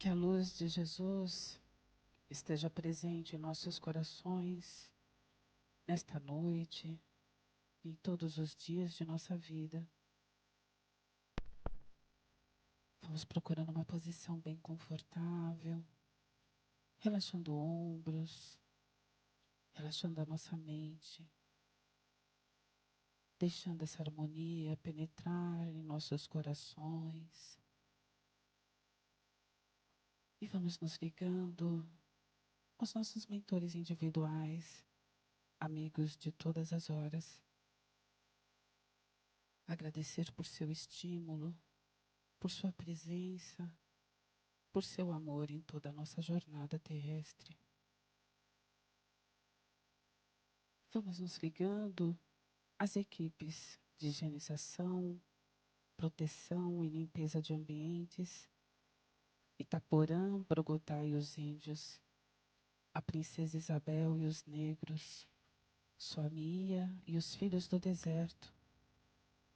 Que a luz de Jesus esteja presente em nossos corações, nesta noite e em todos os dias de nossa vida. Vamos procurando uma posição bem confortável, relaxando ombros, relaxando a nossa mente, deixando essa harmonia penetrar em nossos corações. E vamos nos ligando aos nossos mentores individuais, amigos de todas as horas. Agradecer por seu estímulo, por sua presença, por seu amor em toda a nossa jornada terrestre. Vamos nos ligando às equipes de higienização, proteção e limpeza de ambientes, Itaporã, Bogotá e os índios, a princesa Isabel e os negros, Suamia e os filhos do deserto,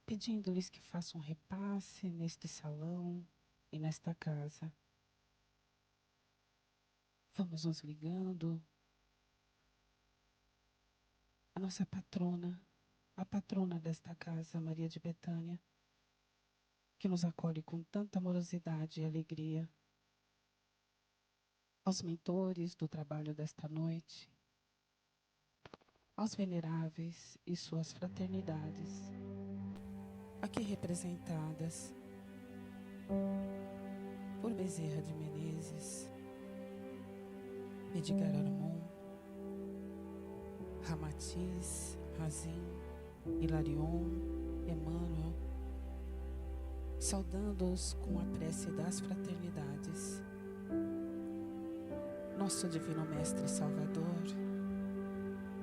pedindo-lhes que façam repasse neste salão e nesta casa. Vamos nos ligando à nossa patrona, a patrona desta casa, Maria de Betânia, que nos acolhe com tanta amorosidade e alegria, aos mentores do trabalho desta noite, aos veneráveis e suas fraternidades, aqui representadas por Bezerra de Menezes, Edgar Armon, Ramatiz, Razim, Hilarion, Emmanuel, saudando-os com a prece das fraternidades. Nosso Divino Mestre e Salvador,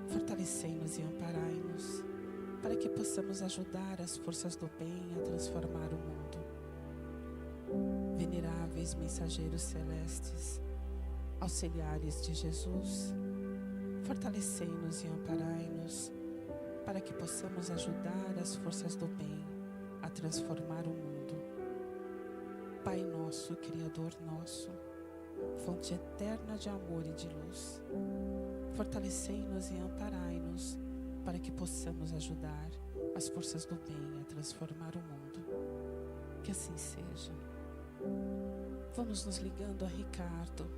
fortalecei-nos e amparai-nos, para que possamos ajudar as forças do bem a transformar o mundo. Veneráveis mensageiros celestes, auxiliares de Jesus, fortalecei-nos e amparai-nos, para que possamos ajudar as forças do bem a transformar o mundo. Pai nosso, Criador nosso, fonte eterna de amor e de luz, fortalecei-nos e amparai-nos, para que possamos ajudar as forças do bem a transformar o mundo. Que assim seja. Vamos nos ligando a Ricardo,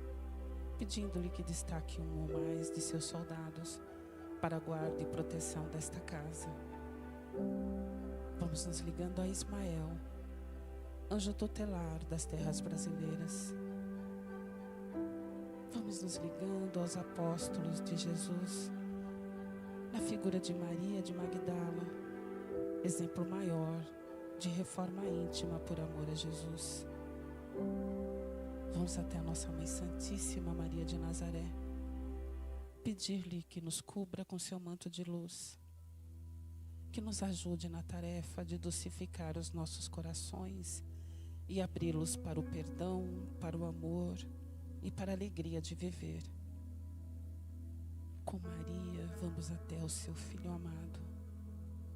pedindo-lhe que destaque um ou mais de seus soldados para a guarda e proteção desta casa. Vamos nos ligando a Ismael, anjo tutelar das terras brasileiras. Vamos nos ligando aos apóstolos de Jesus, na figura de Maria de Magdala, exemplo maior de reforma íntima por amor a Jesus. Vamos até a nossa Mãe Santíssima Maria de Nazaré, pedir-lhe que nos cubra com seu manto de luz, que nos ajude na tarefa de dulcificar os nossos corações e abri-los para o perdão, para o amor e para a alegria de viver. Com Maria, vamos até o seu Filho amado,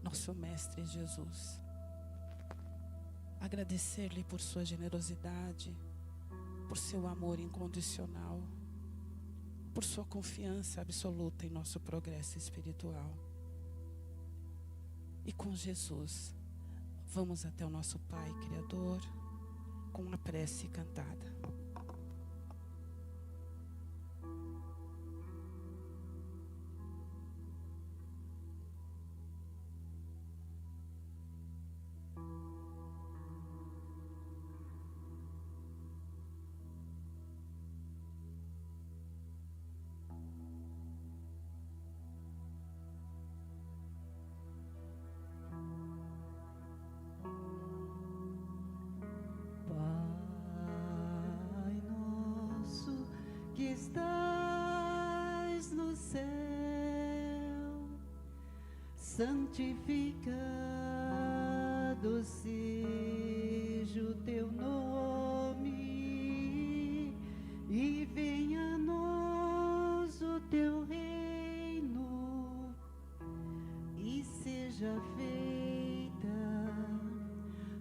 nosso Mestre Jesus. Agradecer-lhe por sua generosidade, por seu amor incondicional, por sua confiança absoluta em nosso progresso espiritual. E com Jesus, vamos até o nosso Pai Criador com a prece cantada. Pai nosso que estás no céu, santificado seja o teu nome, e venha a nós o teu reino, e seja feita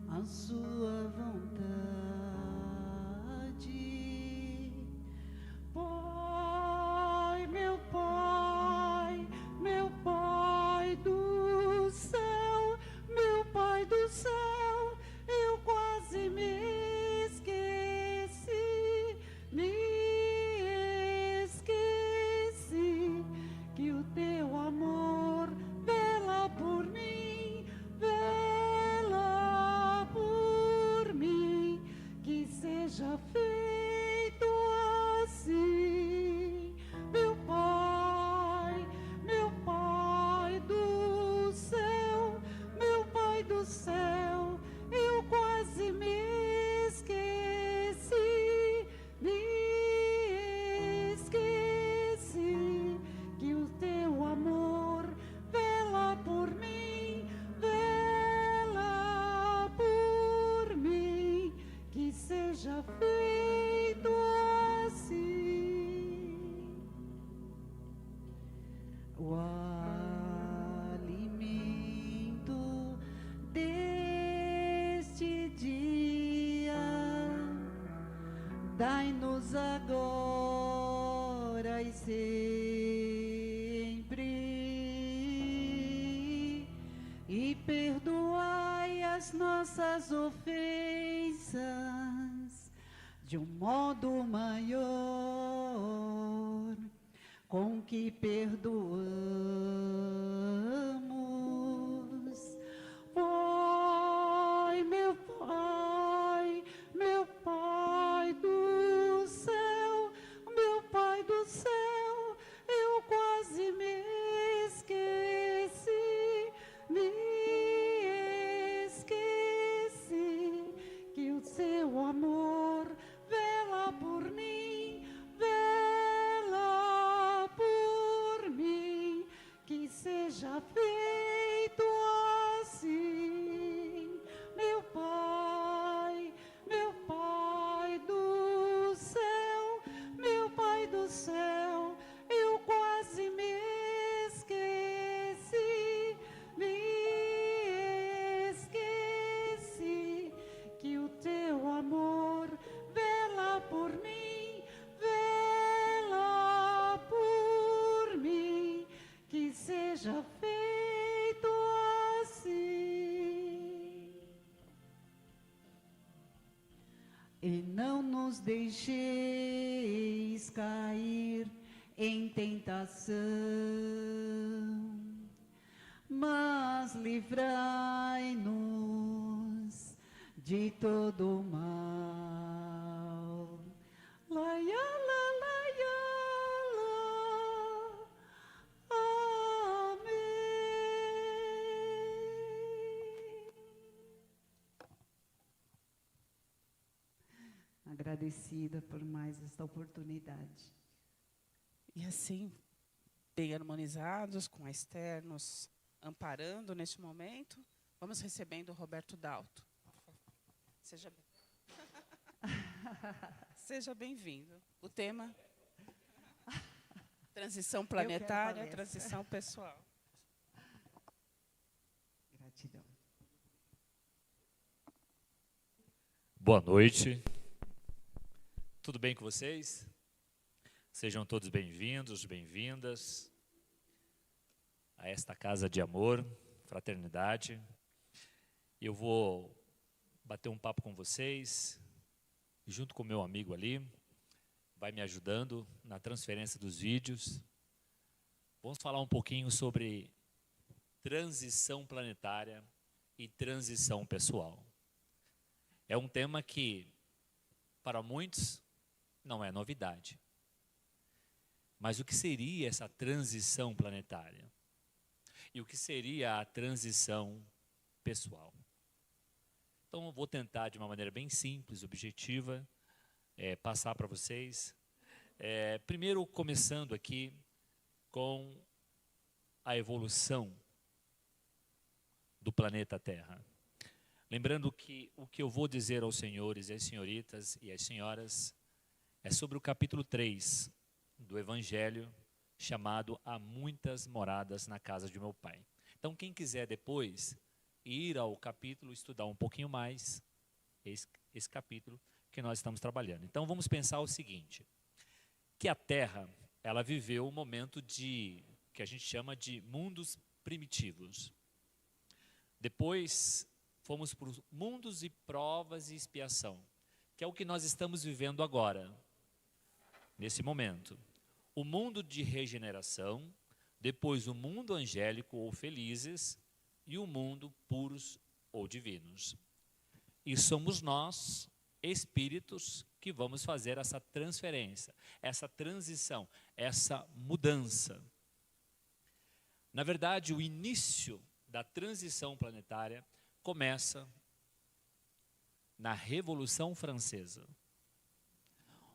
a sua vontade, dai-nos agora e sempre, e perdoai as nossas ofensas de um modo maior, com que perdoamos. Pai, meu Pai do céu, meu Pai do céu, eu quase me esqueci, que o seu amor vela por mim, que seja feito assim, meu Pai do céu, meu Pai do céu, eu quase me esqueci, que o teu amor vela por mim, que seja feito assim. E não nos deixeis cair em tentação, mas livrai-nos de todo o mal. Laia, la, laia, la. Agradecida por mais esta oportunidade. E assim, bem harmonizados, com a Esther nos amparando neste momento, vamos recebendo o Roberto Dalto. Seja bem. Seja bem-vindo. O tema: transição planetária, transição pessoal. Gratidão. Boa noite. Tudo bem com vocês? Sejam todos bem-vindos, bem-vindas a esta casa de amor, fraternidade. Eu vou bater um papo com vocês, junto com o meu amigo ali, vai me ajudando na transferência dos vídeos. Vamos falar um pouquinho sobre transição planetária e transição pessoal. É um tema que, para muitos, não é novidade. Mas o que seria essa transição planetária? E o que seria a transição pessoal? Então, eu vou tentar, de uma maneira bem simples, objetiva, passar para vocês. Primeiro, começando aqui com a evolução do planeta Terra. Lembrando que o que eu vou dizer aos senhores e às senhoritas e às senhoras é sobre o capítulo 3 do Evangelho, chamado Há Muitas Moradas na Casa de Meu Pai. Então, quem quiser depois ir ao capítulo, estudar um pouquinho mais esse capítulo que nós estamos trabalhando. Então, vamos pensar o seguinte, que a Terra, ela viveu um momento que a gente chama de mundos primitivos. Depois, fomos para os mundos e provas e expiação, que é o que nós estamos vivendo agora, nesse momento. O mundo de regeneração, depois o mundo angélico ou felizes, e o mundo puros ou divinos. E somos nós, espíritos, que vamos fazer essa transferência, essa transição, essa mudança. Na verdade, o início da transição planetária começa na Revolução Francesa.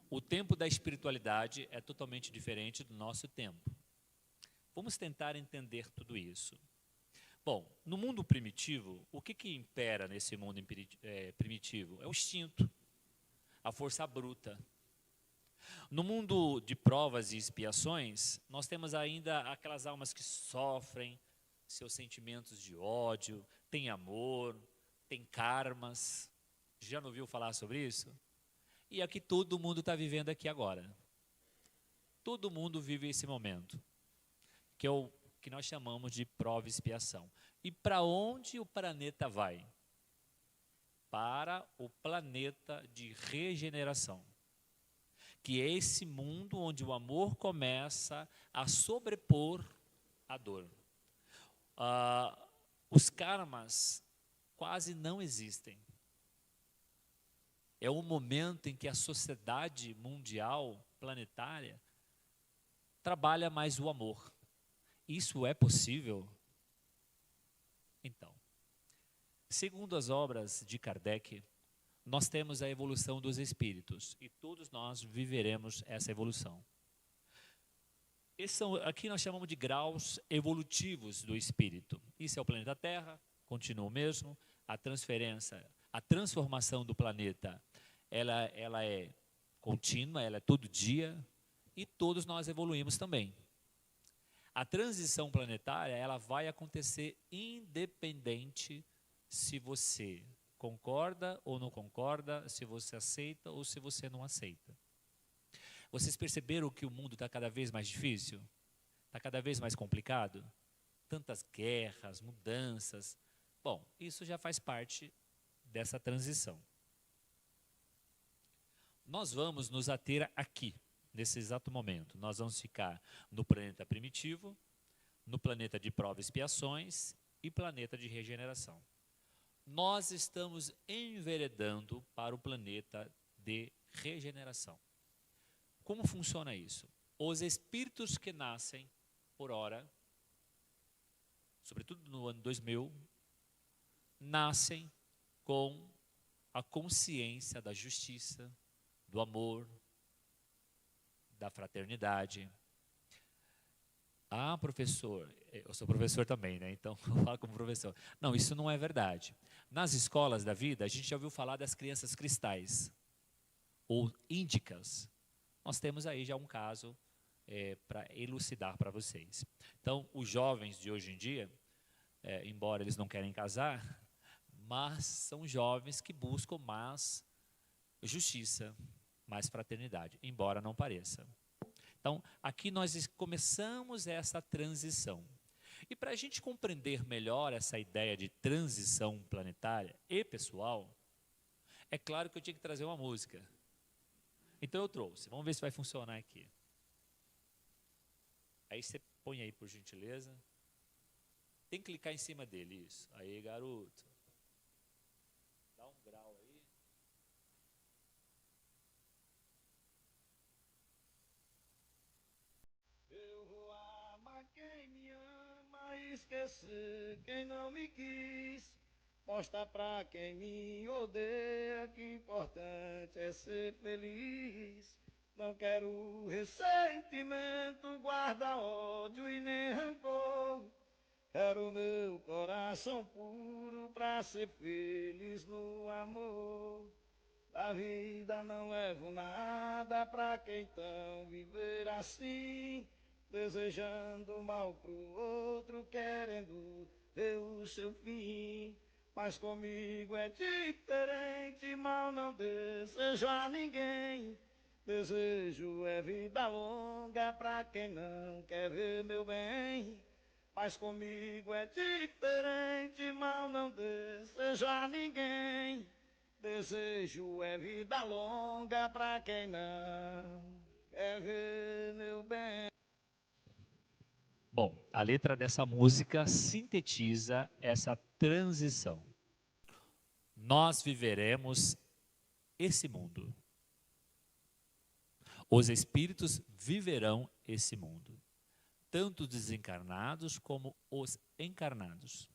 O tempo da espiritualidade é totalmente diferente do nosso tempo. Vamos tentar entender tudo isso. Bom, no mundo primitivo, o que impera nesse mundo primitivo? É o instinto, a força bruta. No mundo de provas e expiações, nós temos ainda aquelas almas que sofrem seus sentimentos de ódio, tem amor, tem karmas. Já não ouviu falar sobre isso? E é o que todo mundo está vivendo aqui agora. Todo mundo vive esse momento, que é o que nós chamamos de prova e expiação. E para onde o planeta vai? Para o planeta de regeneração, que é esse mundo onde o amor começa a sobrepor a dor. Os karmas quase não existem. É um momento em que a sociedade mundial, planetária, trabalha mais o amor. Isso é possível? Então, segundo as obras de Kardec, nós temos a evolução dos espíritos e todos nós viveremos essa evolução. Aqui nós chamamos de graus evolutivos do espírito. Isso é o planeta Terra, continua o mesmo. A transformação do planeta, ela é contínua, ela é todo dia, e todos nós evoluímos também. A transição planetária, ela vai acontecer independente se você concorda ou não concorda, se você aceita ou se você não aceita. Vocês perceberam que o mundo está cada vez mais difícil? Está cada vez mais complicado? Tantas guerras, mudanças. Bom, isso já faz parte dessa transição. Nós vamos nos ater aqui, nesse exato momento. Nós vamos ficar no planeta primitivo, no planeta de prova e expiações e planeta de regeneração. Nós estamos enveredando para o planeta de regeneração. Como funciona isso? Os espíritos que nascem, por hora, sobretudo no ano 2000, nascem com a consciência da justiça, do amor, da fraternidade. Ah, professor, eu sou professor também, né? Então eu falo como professor. Não, isso não é verdade. Nas escolas da vida, a gente já ouviu falar das crianças cristais, ou índicas. Nós temos aí já um caso para elucidar para vocês. Então, os jovens de hoje em dia, embora eles não querem casar, mas são jovens que buscam mais justiça, mais fraternidade, embora não pareça. Então, aqui nós começamos essa transição. E para a gente compreender melhor essa ideia de transição planetária e pessoal, é claro que eu tinha que trazer uma música. Então eu trouxe. Vamos ver se vai funcionar aqui. Aí você põe aí, por gentileza. Tem que clicar em cima dele, isso. Aí, garoto. Dá um grau aí. Eu vou amar quem me ama, esquecer quem não me quis. Mostrar pra quem me odeia que importante é ser feliz. Não quero ressentimento, guarda ódio e nem rancor. Quero meu coração puro pra ser feliz no amor. A vida não levo nada pra quem então viver assim, desejando mal pro outro, querendo ver o seu fim. Mas comigo é diferente, mal não desejo a ninguém. Desejo é vida longa pra quem não quer ver meu bem. Mas comigo é diferente, mal não desejo a ninguém. Desejo é vida longa pra quem não quer ver meu bem. Bom, a letra dessa música sintetiza essa transição. Nós viveremos esse mundo. Os espíritos viverão esse mundo. Tanto os desencarnados como os encarnados.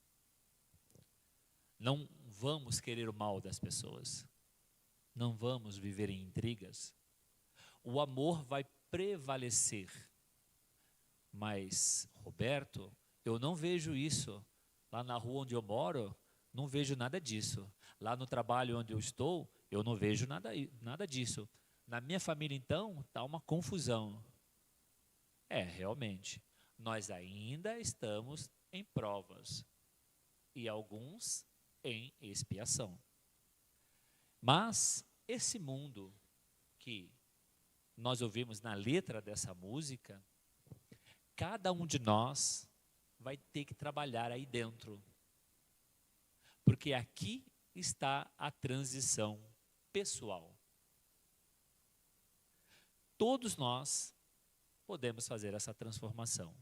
Não vamos querer o mal das pessoas. Não vamos viver em intrigas. O amor vai prevalecer. Mas, Roberto, eu não vejo isso. Lá na rua onde eu moro, não vejo nada disso. Lá no trabalho onde eu estou, eu não vejo nada disso. Na minha família, então, está uma confusão. Realmente, nós ainda estamos em provas. E alguns em expiação. Mas esse mundo que nós ouvimos na letra dessa música, cada um de nós vai ter que trabalhar aí dentro. Porque aqui está a transição pessoal. Todos nós podemos fazer essa transformação.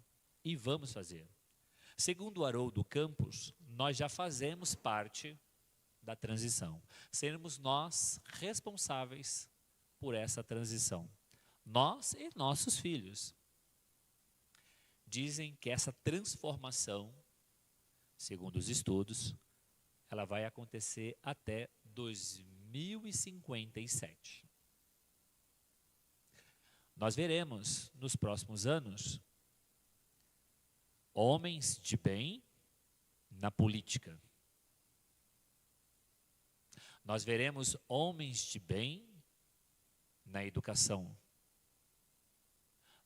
E vamos fazer. Segundo o Haroldo Campos, nós já fazemos parte da transição. Seremos nós responsáveis por essa transição. Nós e nossos filhos. Dizem que essa transformação, segundo os estudos, ela vai acontecer até 2057. Nós veremos nos próximos anos homens de bem na política. Nós veremos homens de bem na educação.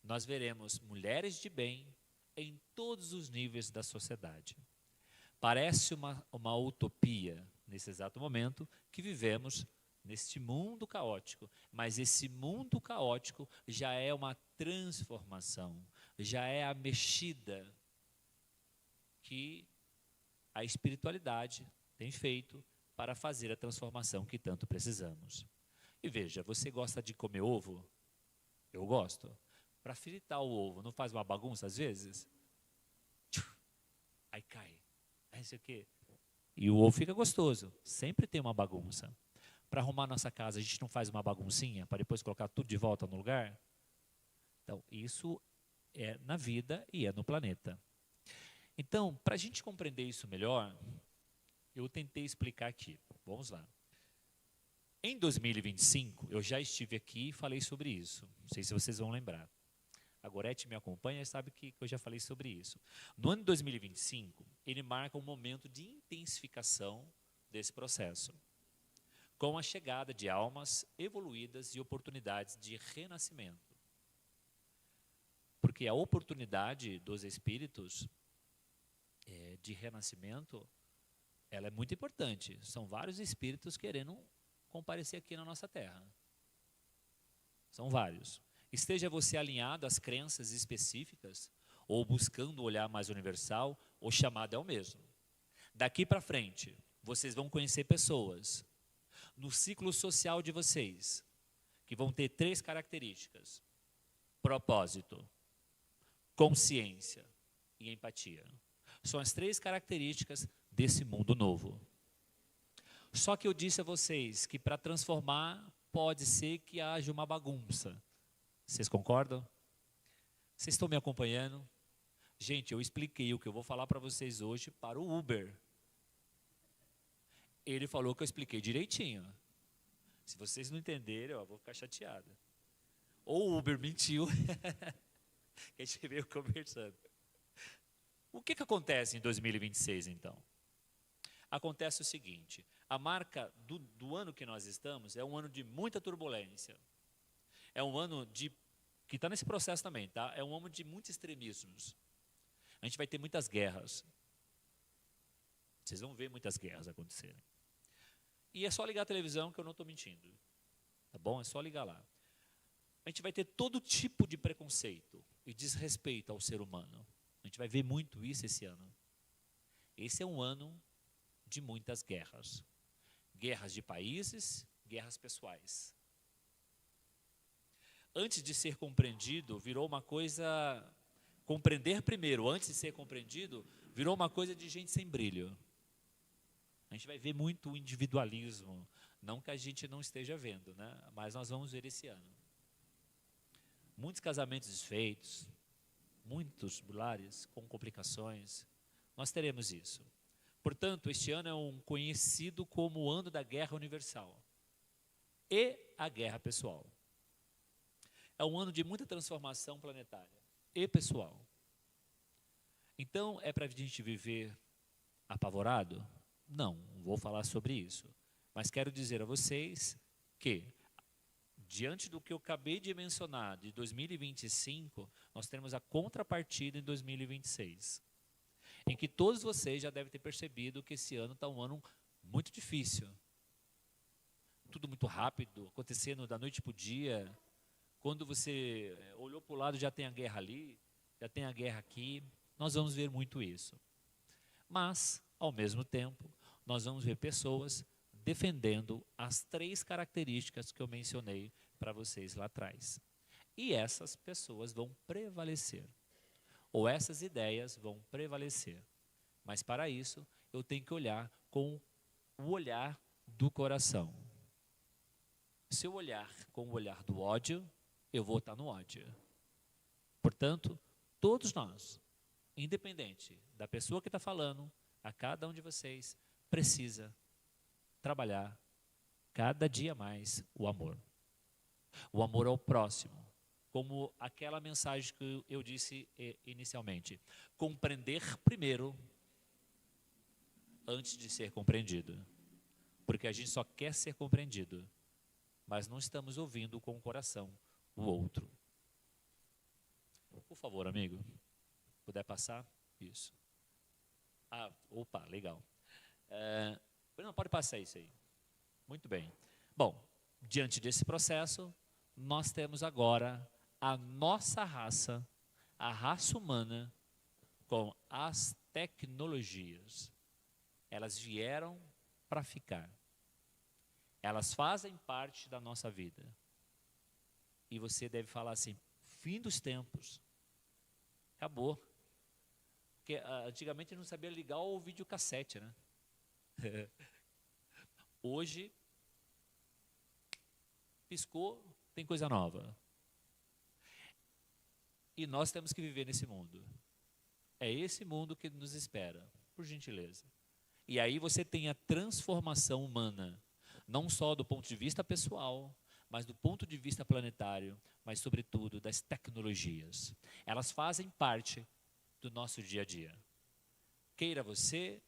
Nós veremos mulheres de bem em todos os níveis da sociedade. Parece uma utopia, nesse exato momento, que vivemos neste mundo caótico. Mas esse mundo caótico já é uma transformação, já é a mexida que a espiritualidade tem feito para fazer a transformação que tanto precisamos. E veja, você gosta de comer ovo? Eu gosto. Para fritar o ovo, não faz uma bagunça às vezes? Aí cai. Aí sei o quê. E o ovo fica gostoso. Sempre tem uma bagunça. Para arrumar nossa casa, a gente não faz uma baguncinha para depois colocar tudo de volta no lugar? Então, isso é na vida e é no planeta. Então, para a gente compreender isso melhor, eu tentei explicar aqui. Vamos lá. Em 2025, eu já estive aqui e falei sobre isso. Não sei se vocês vão lembrar. A Gorete me acompanha e sabe que eu já falei sobre isso. No ano de 2025, ele marca um momento de intensificação desse processo, com a chegada de almas evoluídas e oportunidades de renascimento. Porque a oportunidade dos espíritos de renascimento, ela é muito importante. São vários espíritos querendo comparecer aqui na nossa Terra. São vários. Esteja você alinhado às crenças específicas, ou buscando o olhar mais universal, o chamado é o mesmo. Daqui para frente, vocês vão conhecer pessoas, no ciclo social de vocês, que vão ter 3 características: propósito, consciência e empatia. São as 3 características desse mundo novo. Só que eu disse a vocês que para transformar, pode ser que haja uma bagunça. Vocês concordam? Vocês estão me acompanhando? Gente, eu expliquei o que eu vou falar para vocês hoje para o Uber. Ele falou que eu expliquei direitinho. Se vocês não entenderem, eu vou ficar chateado. Ou o Uber mentiu, que a gente veio conversando. O que acontece em 2026, então? Acontece o seguinte: a marca do ano que nós estamos é um ano de muita turbulência. É um ano que está nesse processo também, tá? É um ano de muitos extremismos. A gente vai ter muitas guerras. Vocês vão ver muitas guerras acontecerem. E é só ligar a televisão que eu não estou mentindo. Tá bom? É só ligar lá. A gente vai ter todo tipo de preconceito e desrespeito ao ser humano. A gente vai ver muito isso esse ano. Esse é um ano de muitas guerras. Guerras de países, guerras pessoais. Antes de ser compreendido, virou uma coisa... Compreender primeiro, antes de ser compreendido, virou uma coisa de gente sem brilho. A gente vai ver muito individualismo. Não que a gente não esteja vendo, né? Mas nós vamos ver esse ano. Muitos casamentos desfeitos, muitos lares com complicações. Nós teremos isso. Portanto, este ano é conhecido como o ano da guerra universal e a guerra pessoal. É um ano de muita transformação planetária e pessoal. Então, é para a gente viver apavorado? Não vou falar sobre isso. Mas quero dizer a vocês que, diante do que eu acabei de mencionar, de 2025, nós teremos a contrapartida em 2026. Em que todos vocês já devem ter percebido que esse ano está um ano muito difícil. tudo muito rápido, acontecendo da noite para o dia. Quando você olhou para o lado, já tem a guerra ali, já tem a guerra aqui. Nós vamos ver muito isso. Mas, ao mesmo tempo, nós vamos ver pessoas defendendo as 3 características que eu mencionei para vocês lá atrás. E essas pessoas vão prevalecer. Ou essas ideias vão prevalecer. Mas para isso, eu tenho que olhar com o olhar do coração. Se eu olhar com o olhar do ódio, eu vou estar no ódio. Portanto, todos nós, independente da pessoa que está falando, a cada um de vocês, precisa trabalhar cada dia mais o amor. O amor ao próximo. Como aquela mensagem que eu disse inicialmente. Compreender primeiro, antes de ser compreendido. Porque a gente só quer ser compreendido, mas não estamos ouvindo com o coração o outro. Por favor, amigo, puder passar? Isso. Opa, legal. Não, pode passar isso aí. Muito bem. Bom, diante desse processo, nós temos agora a nossa raça, a raça humana, com as tecnologias. Elas vieram para ficar. Elas fazem parte da nossa vida. E você deve falar assim, fim dos tempos. Acabou. Porque antigamente não sabia ligar o videocassete, né? Hoje, piscou, tem coisa nova. E nós temos que viver nesse mundo. É esse mundo que nos espera, por gentileza. E aí você tem a transformação humana, não só do ponto de vista pessoal, mas do ponto de vista planetário, mas sobretudo das tecnologias. Elas fazem parte do nosso dia a dia. Queira você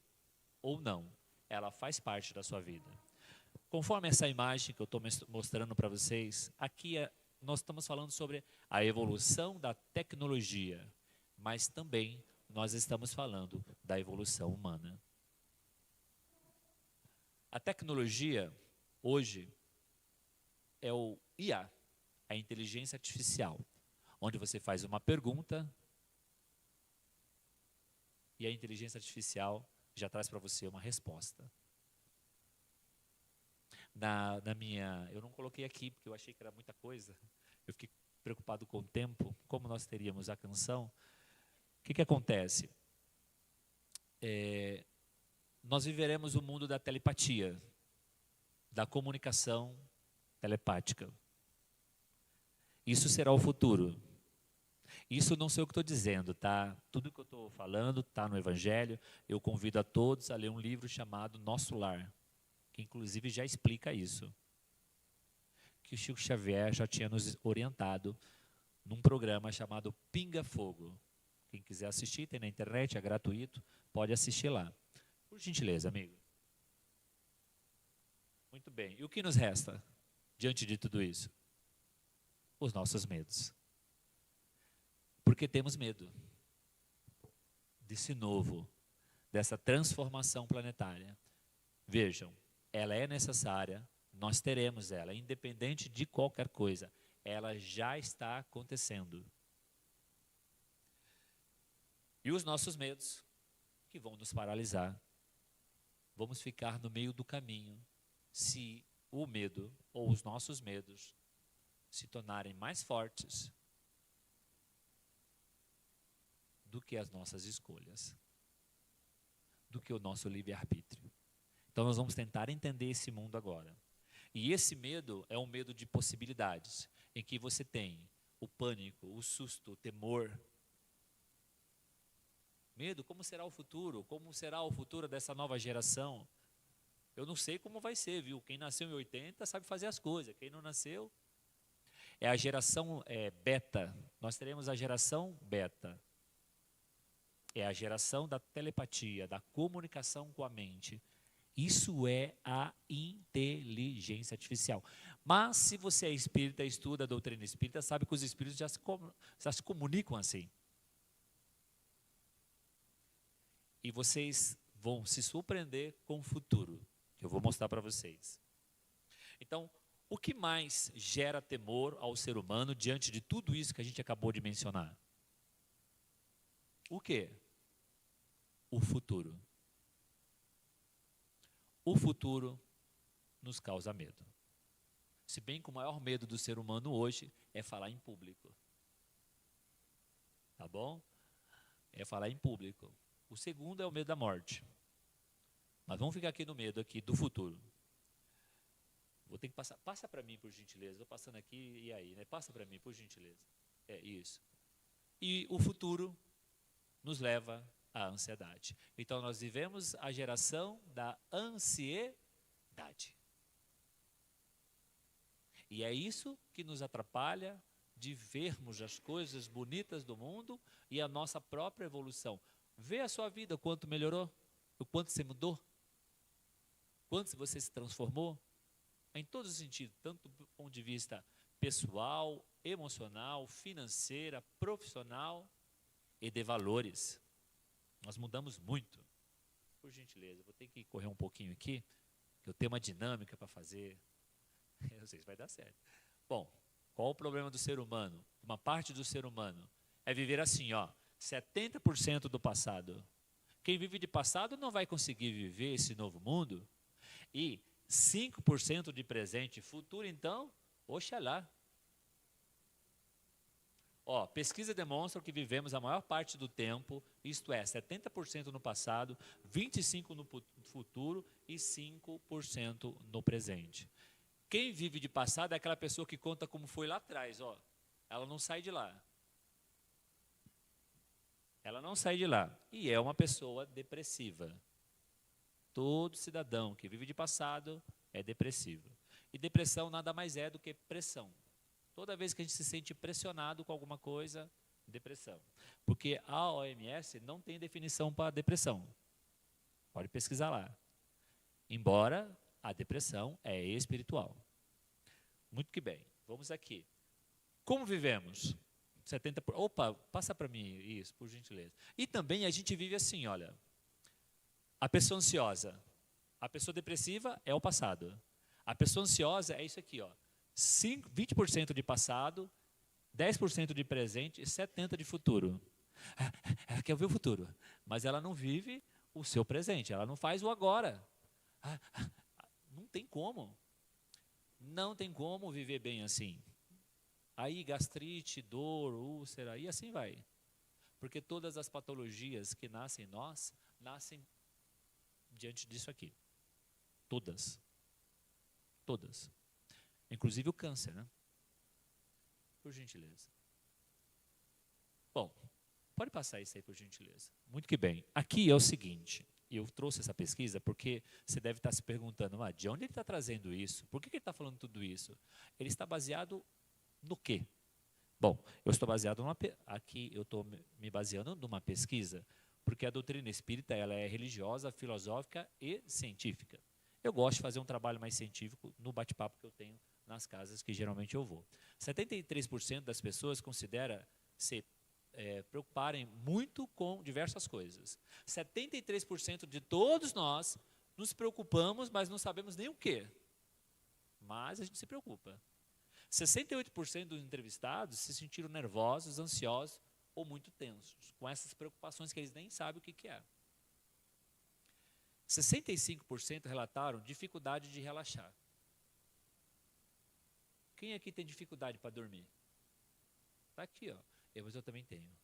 ou não, ela faz parte da sua vida. Conforme essa imagem que eu estou mostrando para vocês, aqui nós estamos falando sobre a evolução da tecnologia, mas também nós estamos falando da evolução humana. A tecnologia, hoje, é o IA, a inteligência artificial, onde você faz uma pergunta e a inteligência artificial já traz para você uma resposta. Eu não coloquei aqui, porque eu achei que era muita coisa. Eu fiquei preocupado com o tempo, como nós teríamos a canção. O que acontece? Nós viveremos o mundo da telepatia, da comunicação telepática. Isso será o futuro. Isso não sei o que estou dizendo, tá? Tudo que eu estou falando está no Evangelho. Eu convido a todos a ler um livro chamado Nosso Lar, que inclusive já explica isso. Que o Chico Xavier já tinha nos orientado num programa chamado Pinga Fogo. Quem quiser assistir, tem na internet, é gratuito, pode assistir lá. Por gentileza, amigo. Muito bem. E o que nos resta diante de tudo isso? Os nossos medos. Porque temos medo desse novo, dessa transformação planetária. Vejam, ela é necessária, nós teremos ela, independente de qualquer coisa. Ela já está acontecendo. E os nossos medos, que vão nos paralisar. Vamos ficar no meio do caminho se o medo ou os nossos medos se tornarem mais fortes do que as nossas escolhas, do que o nosso livre-arbítrio. Então nós vamos tentar entender esse mundo agora. E esse medo é um medo de possibilidades, em que você tem o pânico, o susto, o temor. Medo, como será o futuro? Como será o futuro dessa nova geração? Eu não sei como vai ser, viu? Quem nasceu em 80 sabe fazer as coisas. Quem não nasceu é a geração beta. Nós teremos a geração beta. É a geração da telepatia, da comunicação com a mente. Isso é a inteligência artificial. Mas se você é espírita, estuda a doutrina espírita, sabe que os espíritos já se comunicam assim. E vocês vão se surpreender com o futuro, que eu vou mostrar para vocês. Então, o que mais gera temor ao ser humano diante de tudo isso que a gente acabou de mencionar? O quê? O futuro. O futuro nos causa medo. Se bem que o maior medo do ser humano hoje é falar em público. Tá bom? É falar em público. O segundo é o medo da morte. Mas vamos ficar aqui no medo aqui do futuro. Vou ter que passar. Passa para mim, por gentileza. Estou passando aqui e aí, né? Passa para mim, por gentileza. É isso. E o futuro nos leva à ansiedade. Então nós vivemos a geração da ansiedade. E é isso que nos atrapalha de vermos as coisas bonitas do mundo e a nossa própria evolução. Vê a sua vida, o quanto melhorou, o quanto você mudou, quanto você se transformou, em todos os sentidos, tanto do ponto de vista pessoal, emocional, financeira, profissional e de valores. Nós mudamos muito. Por gentileza, vou ter que correr um pouquinho aqui, que eu tenho uma dinâmica para fazer. Eu não sei se vai dar certo. Bom, qual o problema do ser humano? Uma parte do ser humano é viver assim, ó, 70% do passado. Quem vive de passado não vai conseguir viver esse novo mundo. E 5% de presente e futuro, então, oxalá. Ó, pesquisa demonstra que vivemos a maior parte do tempo, isto é, 70% no passado, 25% no futuro e 5% no presente. Quem vive de passado é aquela pessoa que conta como foi lá atrás, ó. Ela não sai de lá. Ela não sai de lá. E é uma pessoa depressiva. Todo cidadão que vive de passado é depressivo. E depressão nada mais é do que pressão. Toda vez que a gente se sente pressionado com alguma coisa, depressão. Porque a OMS não tem definição para depressão. Pode pesquisar lá. Embora a depressão é espiritual. Muito que bem. Vamos aqui. Como vivemos? 70%. Opa, passa para mim isso, por gentileza. E também a gente vive assim, olha. A pessoa ansiosa. A pessoa depressiva é o passado. A pessoa ansiosa é isso aqui, ó. 20% de passado, 10% de presente e 70% de futuro. Ela quer ver o futuro, mas ela não vive o seu presente, ela não faz o agora. Não tem como. Não tem como viver bem assim. Aí gastrite, dor, úlcera, e assim vai. Porque todas as patologias que nascem em nós, nascem diante disso aqui. Todas. Todas. Inclusive o câncer, né? Por gentileza. Bom, pode passar isso aí, por gentileza. Muito que bem. Aqui é o seguinte, eu trouxe essa pesquisa porque você deve estar se perguntando, de onde ele está trazendo isso? Por que ele está falando tudo isso? Ele está baseado no quê? Bom, eu estou baseado aqui, eu estou me baseando numa pesquisa, porque a doutrina espírita ela é religiosa, filosófica e científica. Eu gosto de fazer um trabalho mais científico no bate-papo que eu tenho nas casas que geralmente eu vou. 73% das pessoas considera se preocuparem muito com diversas coisas. 73% de todos nós nos preocupamos, mas não sabemos nem o quê. Mas a gente se preocupa. 68% dos entrevistados se sentiram nervosos, ansiosos ou muito tensos, com essas preocupações que eles nem sabem o que é. 65% relataram dificuldade de relaxar. Quem aqui tem dificuldade para dormir? Está aqui, ó. Mas eu também tenho.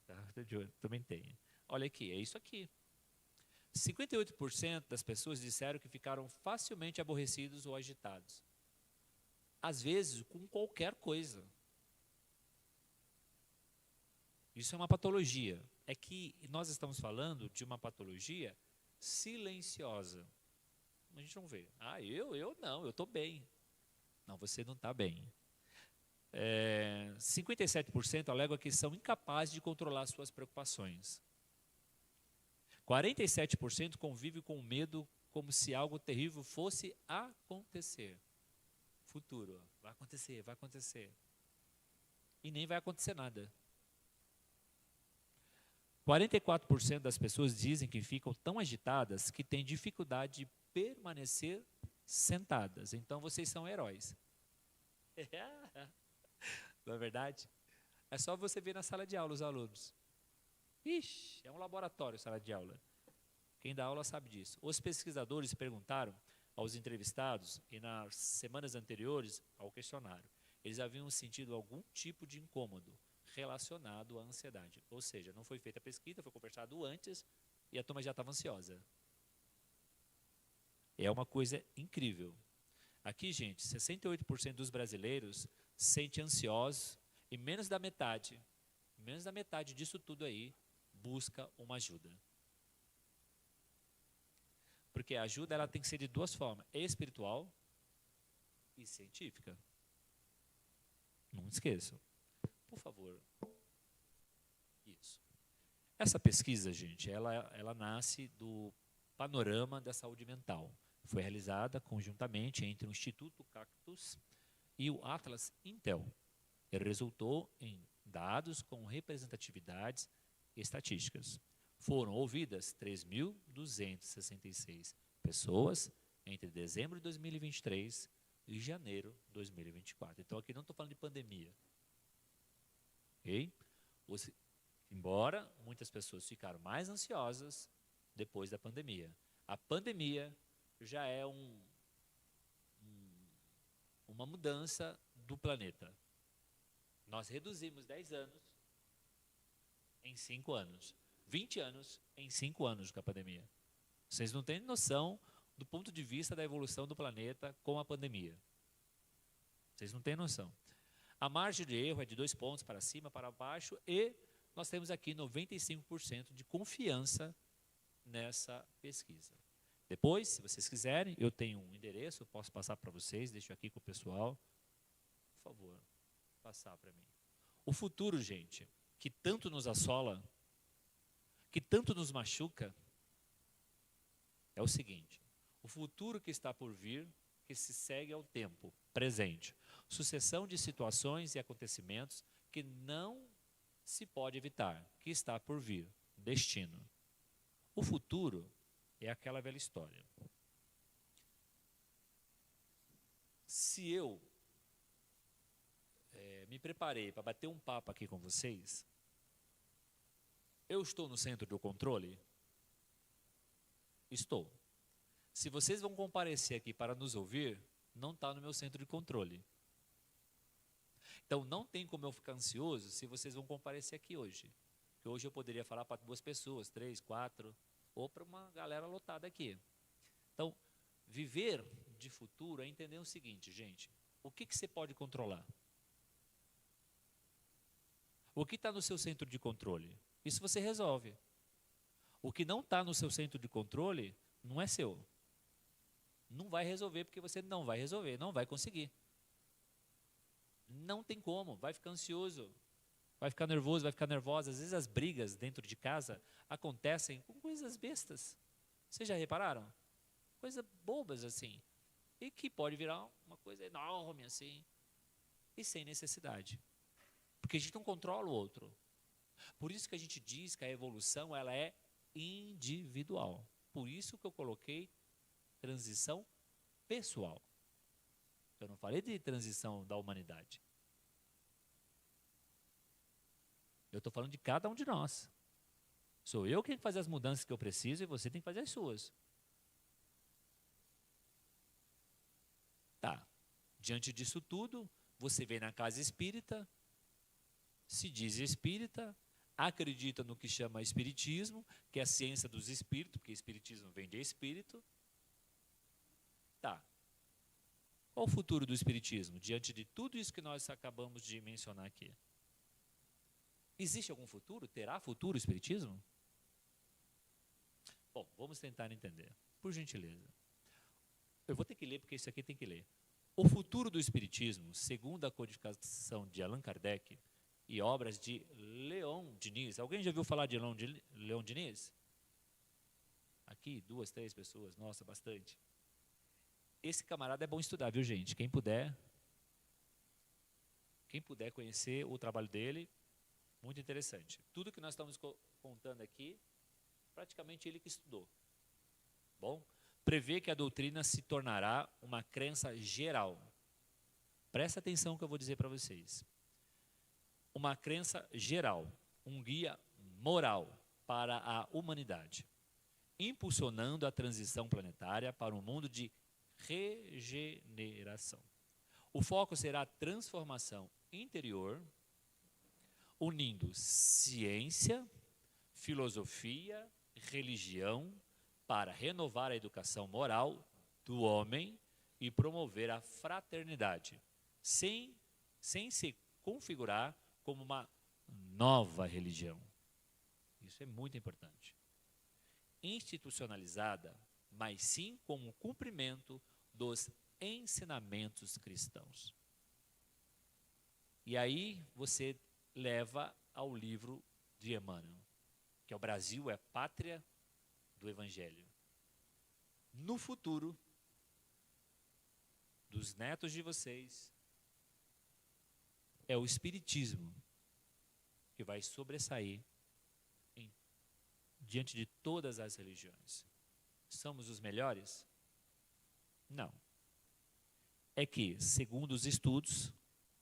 Tá? Também tenho. Olha aqui, é isso aqui. 58% das pessoas disseram que ficaram facilmente aborrecidos ou agitados. Às vezes, com qualquer coisa. Isso é uma patologia. É que nós estamos falando de uma patologia silenciosa. A gente não vê. Eu não, eu estou bem. Não, você não está bem. 57% alegam que são incapazes de controlar suas preocupações. 47% convivem com medo como se algo terrível fosse acontecer. Futuro, ó, vai acontecer, vai acontecer. E nem vai acontecer nada. 44% das pessoas dizem que ficam tão agitadas que têm dificuldade de permanecer sentadas. Então, vocês são heróis. Não é verdade? É só você ver na sala de aula os alunos. Ixi, é um laboratório a sala de aula. Quem dá aula sabe disso. Os pesquisadores perguntaram aos entrevistados, e nas semanas anteriores ao questionário, eles haviam sentido algum tipo de incômodo relacionado à ansiedade. Ou seja, não foi feita a pesquisa, foi conversado antes e a turma já estava ansiosa. É uma coisa incrível. Aqui, gente, 68% dos brasileiros se sentem ansiosos e menos da metade disso tudo aí busca uma ajuda. Porque a ajuda ela tem que ser de duas formas, espiritual e científica. Não esqueçam. Por favor. Isso. Essa pesquisa, gente, ela nasce do panorama da saúde mental. Foi realizada conjuntamente entre o Instituto Cactus e o Atlas Intel. E resultou em dados com representatividades estatísticas. Foram ouvidas 3.266 pessoas entre dezembro de 2023 e janeiro de 2024. Então, aqui não estou falando de pandemia. Okay? Embora muitas pessoas ficaram mais ansiosas depois da pandemia. A pandemia já é uma mudança do planeta. Nós reduzimos 10 anos em 5 anos. 20 anos em 5 anos com a pandemia. Vocês não têm noção do ponto de vista da evolução do planeta com a pandemia. Vocês não têm noção. A margem de erro é de 2 pontos para cima, para baixo, e nós temos aqui 95% de confiança nessa pesquisa. Depois, se vocês quiserem, eu tenho um endereço, eu posso passar para vocês, deixo aqui com o pessoal. Por favor, passar para mim. O futuro, gente, que tanto nos assola, que tanto nos machuca, é o seguinte: o futuro que está por vir, que se segue ao tempo presente. Sucessão de situações e acontecimentos que não se pode evitar, que está por vir, destino. O futuro é aquela velha história. Se eu me preparei para bater um papo aqui com vocês, eu estou no centro do controle? Estou. Se vocês vão comparecer aqui para nos ouvir, não está no meu centro de controle. Então, não tem como eu ficar ansioso se vocês vão comparecer aqui hoje. Porque hoje eu poderia falar para 2 pessoas, 3, 4, ou para uma galera lotada aqui. Então, viver de futuro é entender o seguinte, gente. O que você pode controlar? O que está no seu centro de controle? Isso você resolve. O que não está no seu centro de controle, não é seu. Não vai resolver, porque você não vai resolver, não vai conseguir. Não tem como, vai ficar ansioso, vai ficar nervoso, vai ficar nervosa. Às vezes as brigas dentro de casa acontecem com coisas bestas. Vocês já repararam? Coisas bobas assim. E que pode virar uma coisa enorme assim. E sem necessidade. Porque a gente não controla o outro. Por isso que a gente diz que a evolução ela é individual. Por isso que eu coloquei transição pessoal. Eu não falei de transição da humanidade. Eu estou falando de cada um de nós. Sou eu quem tem que fazer as mudanças que eu preciso e você tem que fazer as suas. Tá. Diante disso tudo, você vem na casa espírita, se diz espírita, acredita no que chama espiritismo, que é a ciência dos espíritos, porque espiritismo vem de espírito. Tá. Qual o futuro do espiritismo, diante de tudo isso que nós acabamos de mencionar aqui? Existe algum futuro? Terá futuro o espiritismo? Bom, vamos tentar entender. Por gentileza. Eu vou ter que ler, porque isso aqui tem que ler. O futuro do espiritismo, segundo a codificação de Allan Kardec e obras de Leon Diniz. Alguém já ouviu falar de Leon Diniz? Aqui, 2, 3 pessoas. Nossa, bastante. Esse camarada é bom estudar, viu, gente? Quem puder conhecer o trabalho dele, muito interessante. Tudo que nós estamos contando aqui, praticamente ele que estudou. Bom, prevê que a doutrina se tornará uma crença geral. Presta atenção no que eu vou dizer para vocês. Uma crença geral, um guia moral para a humanidade, impulsionando a transição planetária para um mundo de regeneração. O foco será a transformação interior, unindo ciência, filosofia, religião, para renovar a educação moral do homem e promover a fraternidade, sem se configurar como uma nova religião. Isso é muito importante. Institucionalizada, mas sim como um cumprimento dos ensinamentos cristãos. E aí você leva ao livro de Emmanuel, que é o Brasil é pátria do Evangelho. No futuro, dos netos de vocês, é o Espiritismo que vai sobressair diante de todas as religiões. Somos os melhores? Não. É que, segundo os estudos,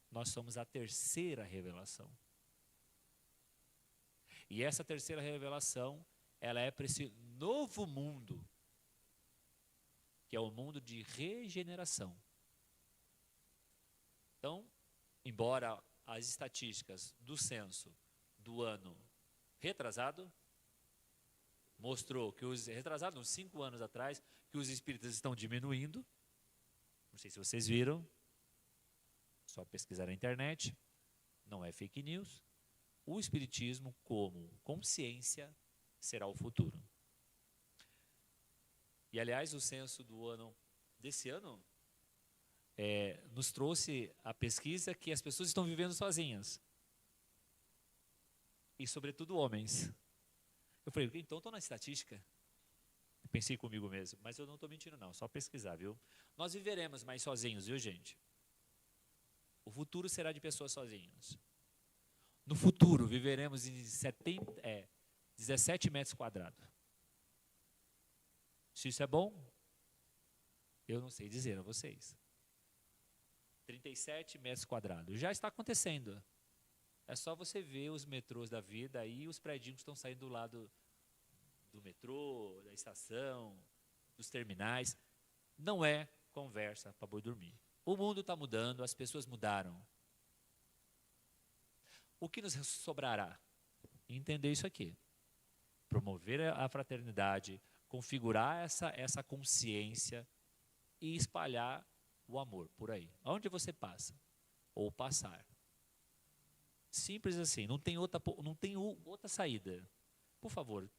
nós somos a terceira revelação. E essa terceira revelação, ela é para esse novo mundo, que é o mundo de regeneração. Então, embora as estatísticas do censo do ano retrasado mostrou que uns 5 anos atrás, que os espíritas estão diminuindo. Não sei se vocês viram, só pesquisar na internet, não é fake news. O espiritismo como consciência será o futuro. E aliás, o censo desse ano nos trouxe a pesquisa que as pessoas estão vivendo sozinhas. E sobretudo homens. Eu falei, então estou na estatística. Pensei comigo mesmo, mas eu não estou mentindo não, só pesquisar, viu? Nós viveremos mais sozinhos, viu, gente? O futuro será de pessoas sozinhas. No futuro, viveremos em 17 metros quadrados. Se isso é bom, eu não sei dizer a vocês. 37 metros quadrados. Já está acontecendo. É só você ver os metrôs da vida aí, os prédios que estão saindo do lado do metrô, da estação, dos terminais. Não é conversa para boi dormir. O mundo está mudando, as pessoas mudaram. O que nos sobrará? Entender isso aqui. Promover a fraternidade, configurar essa consciência e espalhar o amor por aí. Aonde você passa? Ou passar. Simples assim, não tem outra saída. Por favor.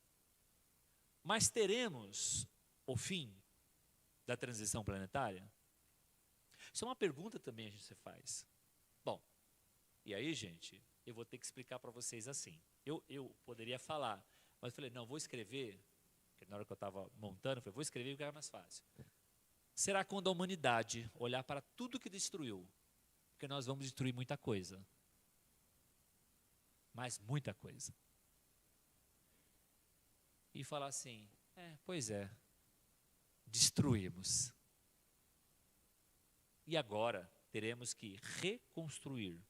Mas teremos o fim da transição planetária? Isso é uma pergunta também a gente faz. Bom, e aí, gente, eu vou ter que explicar para vocês assim. Eu poderia falar, mas eu falei, não, vou escrever, porque na hora que eu estava montando, eu falei, vou escrever porque era mais fácil. Será quando a humanidade olhar para tudo que destruiu, porque nós vamos destruir muita coisa. Mas muita coisa. E falar assim, pois é, destruímos. E agora teremos que reconstruir.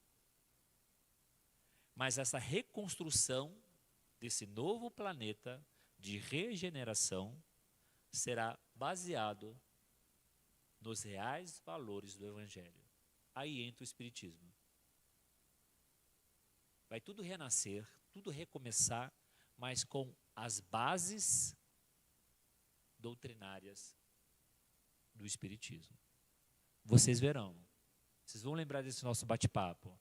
Mas essa reconstrução desse novo planeta de regeneração será baseado nos reais valores do Evangelho. Aí entra o Espiritismo. Vai tudo renascer, tudo recomeçar, mas com as bases doutrinárias do Espiritismo. Vocês verão, vocês vão lembrar desse nosso bate-papo.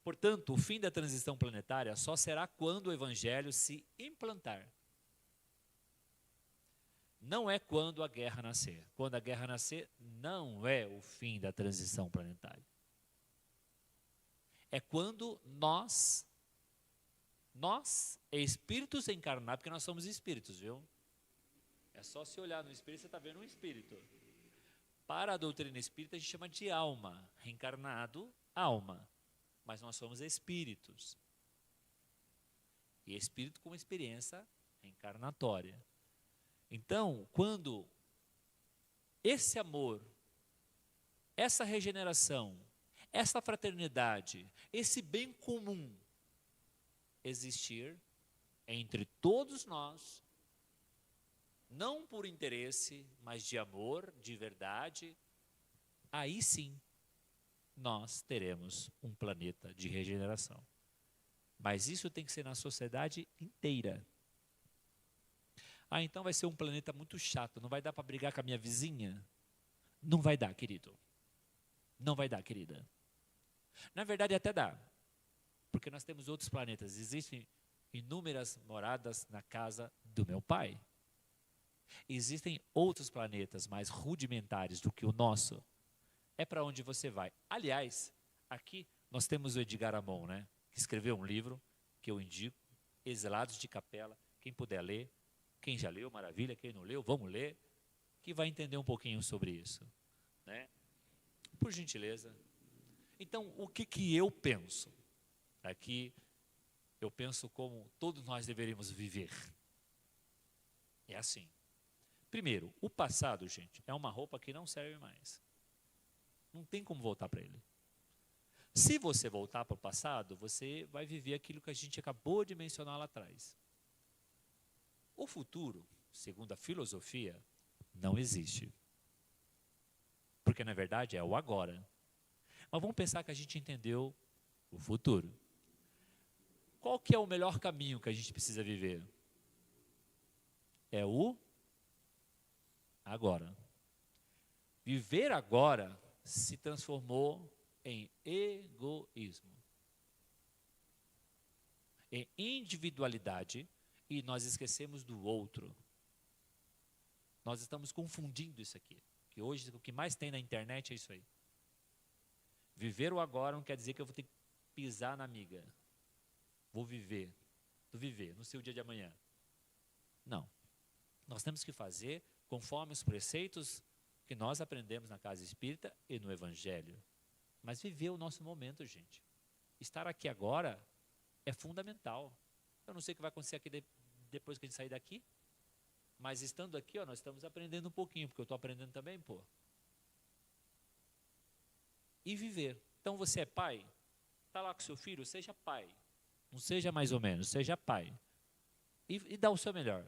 Portanto, o fim da transição planetária só será quando o Evangelho se implantar. Não é quando a guerra nascer. Quando a guerra nascer, não é o fim da transição planetária. É quando nós espíritos encarnados, porque nós somos espíritos, viu? É só se olhar no espírito, você está vendo um espírito. Para a doutrina espírita, a gente chama de alma. Reencarnado, alma. Mas nós somos espíritos. E espírito com experiência reencarnatória. Então, quando esse amor, essa regeneração, essa fraternidade, esse bem comum existir entre todos nós, não por interesse, mas de amor, de verdade, aí sim nós teremos um planeta de regeneração. Mas isso tem que ser na sociedade inteira. Ah, então vai ser um planeta muito chato, não vai dar para brigar com a minha vizinha? Não vai dar, querido. Não vai dar, querida. Na verdade, até dá. Porque nós temos outros planetas. Existem inúmeras moradas na casa do meu pai. Existem outros planetas mais rudimentares do que o nosso. É para onde você vai. Aliás, aqui nós temos o Edgar Amon, né? Que escreveu um livro que eu indico, Exilados de Capela. Quem puder ler, quem já leu, maravilha. Quem não leu, vamos ler, que vai entender um pouquinho sobre isso, né? Por gentileza. Então, o que eu penso? Aqui, eu penso como todos nós deveríamos viver. É assim. Primeiro, o passado, gente, é uma roupa que não serve mais. Não tem como voltar para ele. Se você voltar para o passado, você vai viver aquilo que a gente acabou de mencionar lá atrás. O futuro, segundo a filosofia, não existe. Porque, na verdade, é o agora. Mas vamos pensar que a gente entendeu o futuro. Qual que é o melhor caminho que a gente precisa viver? É o agora. Viver agora se transformou em egoísmo, em individualidade, e nós esquecemos do outro. Nós estamos confundindo isso aqui. Que hoje o que mais tem na internet é isso aí. Viver o agora não quer dizer que eu vou ter que pisar na amiga. Vou viver no seu dia de amanhã. Não. Nós temos que fazer conforme os preceitos que nós aprendemos na casa espírita e no evangelho. Mas viver o nosso momento, gente. Estar aqui agora é fundamental. Eu não sei o que vai acontecer aqui depois que a gente sair daqui, mas estando aqui, ó, nós estamos aprendendo um pouquinho, porque eu estou aprendendo também, pô. E viver. Então você é pai, está lá com seu filho, seja pai. Não seja mais ou menos, seja pai. E dá o seu melhor.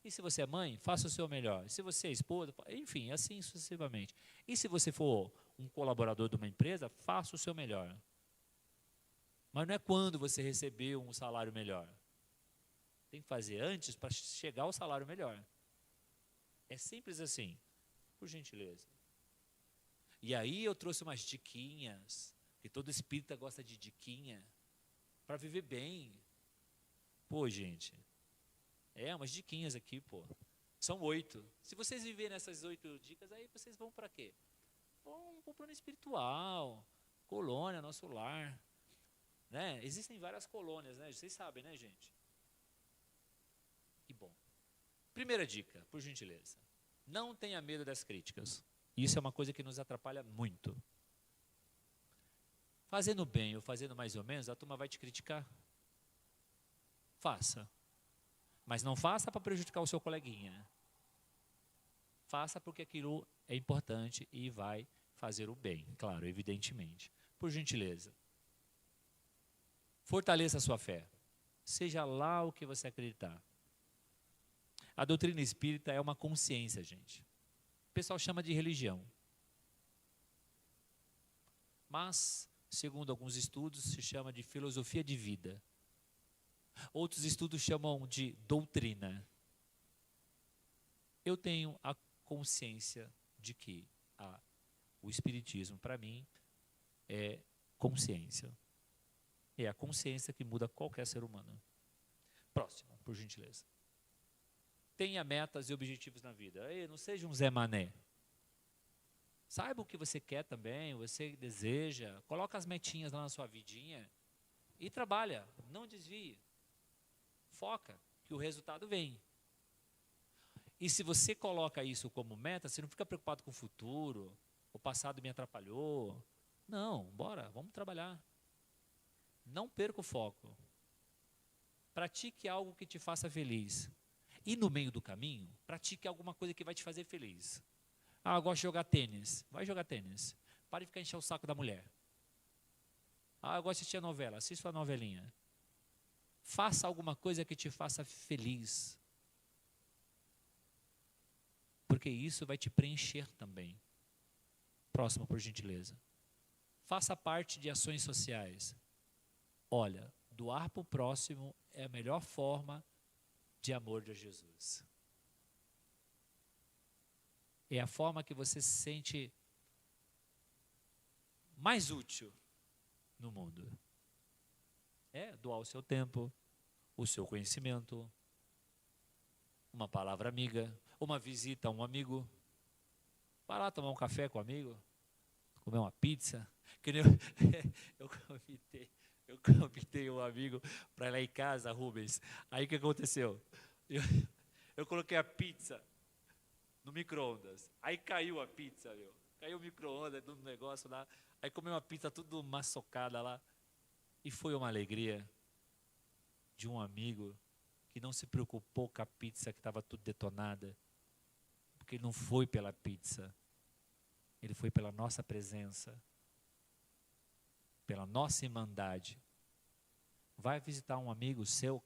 E se você é mãe, faça o seu melhor. Se você é esposa, enfim, assim sucessivamente. E se você for um colaborador de uma empresa, faça o seu melhor. Mas não é quando você recebeu um salário melhor. Tem que fazer antes para chegar ao salário melhor. É simples assim, por gentileza. E aí eu trouxe umas diquinhas, que todo espírita gosta de diquinha, para viver bem. Pô, gente, umas diquinhas aqui, pô. São 8. Se vocês viverem essas 8 dicas, aí vocês vão para quê? Vão para o plano espiritual, colônia, nosso lar. Né? Existem várias colônias, né? Vocês sabem, né, gente? Que bom. Primeira dica, por gentileza. Não tenha medo das críticas. Isso é uma coisa que nos atrapalha muito. Fazendo bem ou fazendo mais ou menos, a turma vai te criticar. Faça. Mas não faça para prejudicar o seu coleguinha. Faça porque aquilo é importante e vai fazer o bem, claro, evidentemente. Por gentileza. Fortaleça a sua fé. Seja lá o que você acreditar. A doutrina espírita é uma consciência, gente. O pessoal chama de religião. Mas, segundo alguns estudos, se chama de filosofia de vida. Outros estudos chamam de doutrina. Eu tenho a consciência de que o espiritismo, para mim, é consciência. É a consciência que muda qualquer ser humano. Próximo, por gentileza. Tenha metas e objetivos na vida. Ei, não seja um Zé Mané. Saiba o que você quer também, você deseja. Coloca as metinhas lá na sua vidinha e trabalha. Não desvie. Foca, que o resultado vem. E se você coloca isso como meta, você não fica preocupado com o futuro, o passado me atrapalhou. Não, bora, vamos trabalhar. Não perca o foco. Pratique algo que te faça feliz. E no meio do caminho, pratique alguma coisa que vai te fazer feliz. Ah, eu gosto de jogar tênis. Vai jogar tênis. Pare de ficar enchendo o saco da mulher. Ah, eu gosto de assistir a novela. Assista a novelinha. Faça alguma coisa que te faça feliz. Porque isso vai te preencher também. Próximo, por gentileza. Faça parte de ações sociais. Olha, doar para o próximo é a melhor forma de amor de Jesus. É a forma que você se sente mais útil no mundo. É doar o seu tempo, o seu conhecimento, uma palavra amiga, uma visita a um amigo. Vai lá tomar um café com um amigo, comer uma pizza. Que nem eu convidei um amigo para ir lá em casa, Rubens. Aí o que aconteceu? Eu coloquei a pizza no micro-ondas. Aí caiu a pizza, meu. Caiu o micro-ondas no negócio lá. Aí comeu uma pizza tudo maçocada lá. E foi uma alegria de um amigo que não se preocupou com a pizza que estava tudo detonada. Porque ele não foi pela pizza. Ele foi pela nossa presença. Pela nossa irmandade. Vai visitar um amigo seu.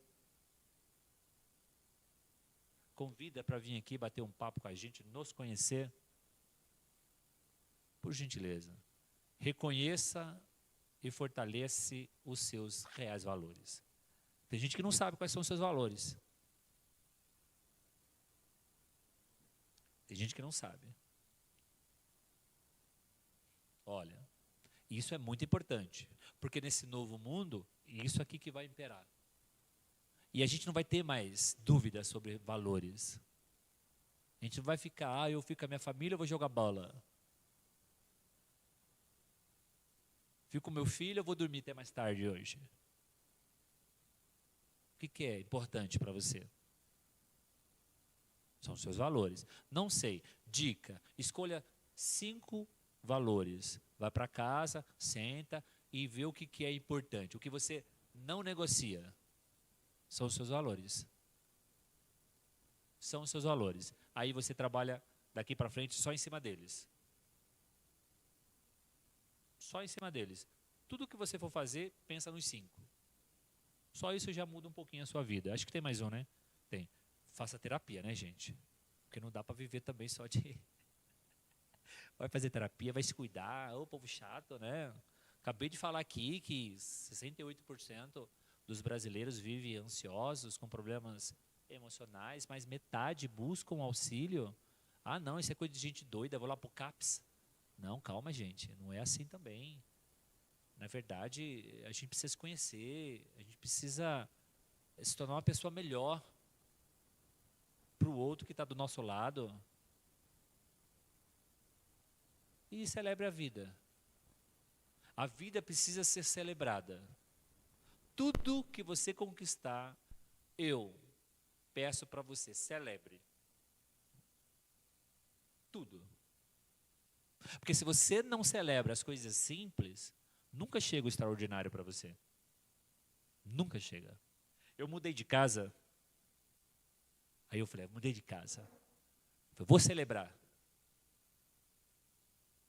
Convida para vir aqui bater um papo com a gente, nos conhecer. Por gentileza, reconheça e fortaleça os seus reais valores. Tem gente que não sabe quais são os seus valores. Tem gente que não sabe. Olha, isso é muito importante, porque nesse novo mundo, isso aqui que vai imperar. E a gente não vai ter mais dúvidas sobre valores. A gente não vai ficar, eu fico com a minha família, eu vou jogar bola. Fico com meu filho, eu vou dormir até mais tarde hoje. O que é importante para você? São os seus valores. Não sei, dica, escolha 5 valores. Vai para casa, senta e vê o que é importante. O que você não negocia. São os seus valores. São os seus valores. Aí você trabalha daqui para frente só em cima deles. Só em cima deles. Tudo que você for fazer, pensa nos 5. Só isso já muda um pouquinho a sua vida. Acho que tem mais um, né? Tem. Faça terapia, né, gente? Porque não dá para viver também só de... Vai fazer terapia, vai se cuidar. Ô, povo chato, né? Acabei de falar aqui que 68% dos brasileiros vivem ansiosos, com problemas emocionais, mas metade buscam auxílio. Ah, não, isso é coisa de gente doida, vou lá pro CAPS. Não, calma, gente, não é assim também. Na verdade, a gente precisa se conhecer, a gente precisa se tornar uma pessoa melhor para o outro que está do nosso lado. E celebre a vida. A vida precisa ser celebrada. Tudo que você conquistar, eu peço para você, celebre. Tudo. Porque se você não celebra as coisas simples, nunca chega o extraordinário para você. Nunca chega. Eu mudei de casa. Aí eu falei, mudei de casa. Eu vou celebrar.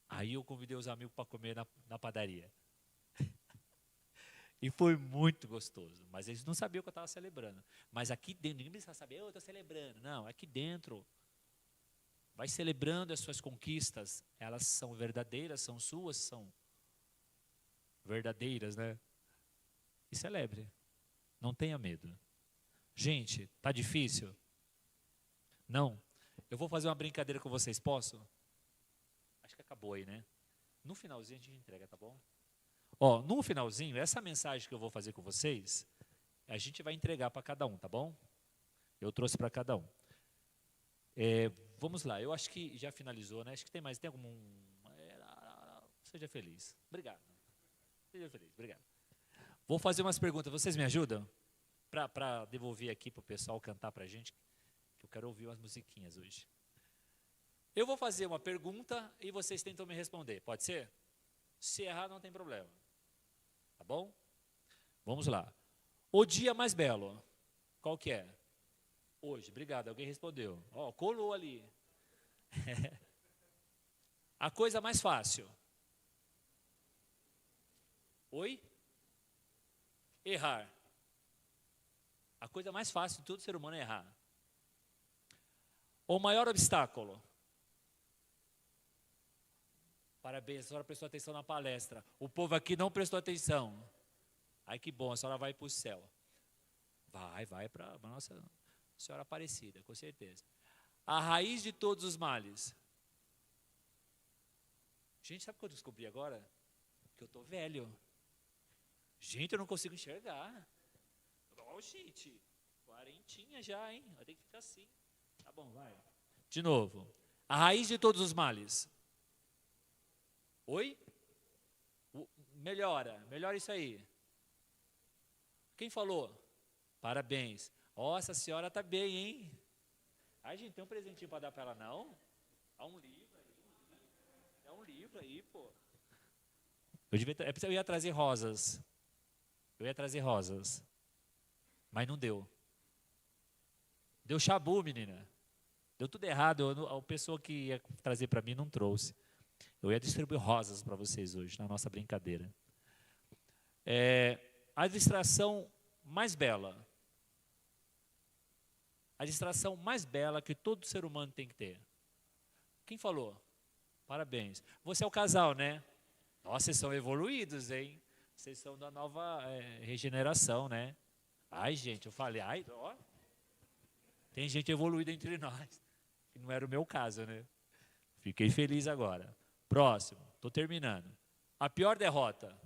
Aí eu convidei os amigos para comer na padaria. E foi muito gostoso. Mas eles não sabiam que eu estava celebrando. Mas aqui dentro, ninguém precisa saber, eu estou celebrando. Não, aqui dentro. Vai celebrando as suas conquistas. Elas são verdadeiras, são suas, são verdadeiras, né? E celebre. Não tenha medo. Gente, tá difícil? Não? Eu vou fazer uma brincadeira com vocês, posso? Acho que acabou aí, né? No finalzinho a gente entrega, tá bom? Ó, no finalzinho, essa mensagem que eu vou fazer com vocês, a gente vai entregar para cada um, tá bom? Eu trouxe para cada um. Vamos lá, eu acho que já finalizou, né? Acho que tem mais, tem algum... Seja feliz. Obrigado. Seja feliz, obrigado. Vou fazer umas perguntas, vocês me ajudam? Para devolver aqui para o pessoal cantar para a gente, que eu quero ouvir umas musiquinhas hoje. Eu vou fazer uma pergunta e vocês tentam me responder, pode ser? Se errar, não tem problema. Tá bom? Vamos lá. O dia mais belo, qual que é? Hoje, obrigado, alguém respondeu. Ó, colou ali. A coisa mais fácil. Oi? Errar. A coisa mais fácil de todo ser humano é errar. O maior obstáculo. Parabéns, a senhora prestou atenção na palestra. O povo aqui não prestou atenção. Ai, que bom, a senhora vai para o céu. Vai para a nossa Senhora Aparecida, com certeza. A raiz de todos os males. Gente, sabe o que eu descobri agora? Que eu estou velho. Gente, eu não consigo enxergar. Oh, gente, quarentinha já, hein? Vai ter que ficar assim. Tá bom, vai. De novo. A raiz de todos os males. Oi? Melhora isso aí. Quem falou? Parabéns. Ó, essa senhora está bem, hein? Ai, gente, tem um presentinho para dar para ela, não? Há um livro aí. É um livro aí, pô. Eu ia trazer rosas. Mas não deu. Deu chabu, menina. Deu tudo errado. A pessoa que ia trazer para mim não trouxe. Eu ia distribuir rosas para vocês hoje, na nossa brincadeira. A distração mais bela. A distração mais bela que todo ser humano tem que ter. Quem falou? Parabéns. Você é o casal, né? Nossa, vocês são evoluídos, hein? Vocês são da nova regeneração, né? Ai, gente, eu falei, ai, ó. Tem gente evoluída entre nós. Que não era o meu caso, né? Fiquei feliz agora. Próximo, estou terminando. A pior derrota.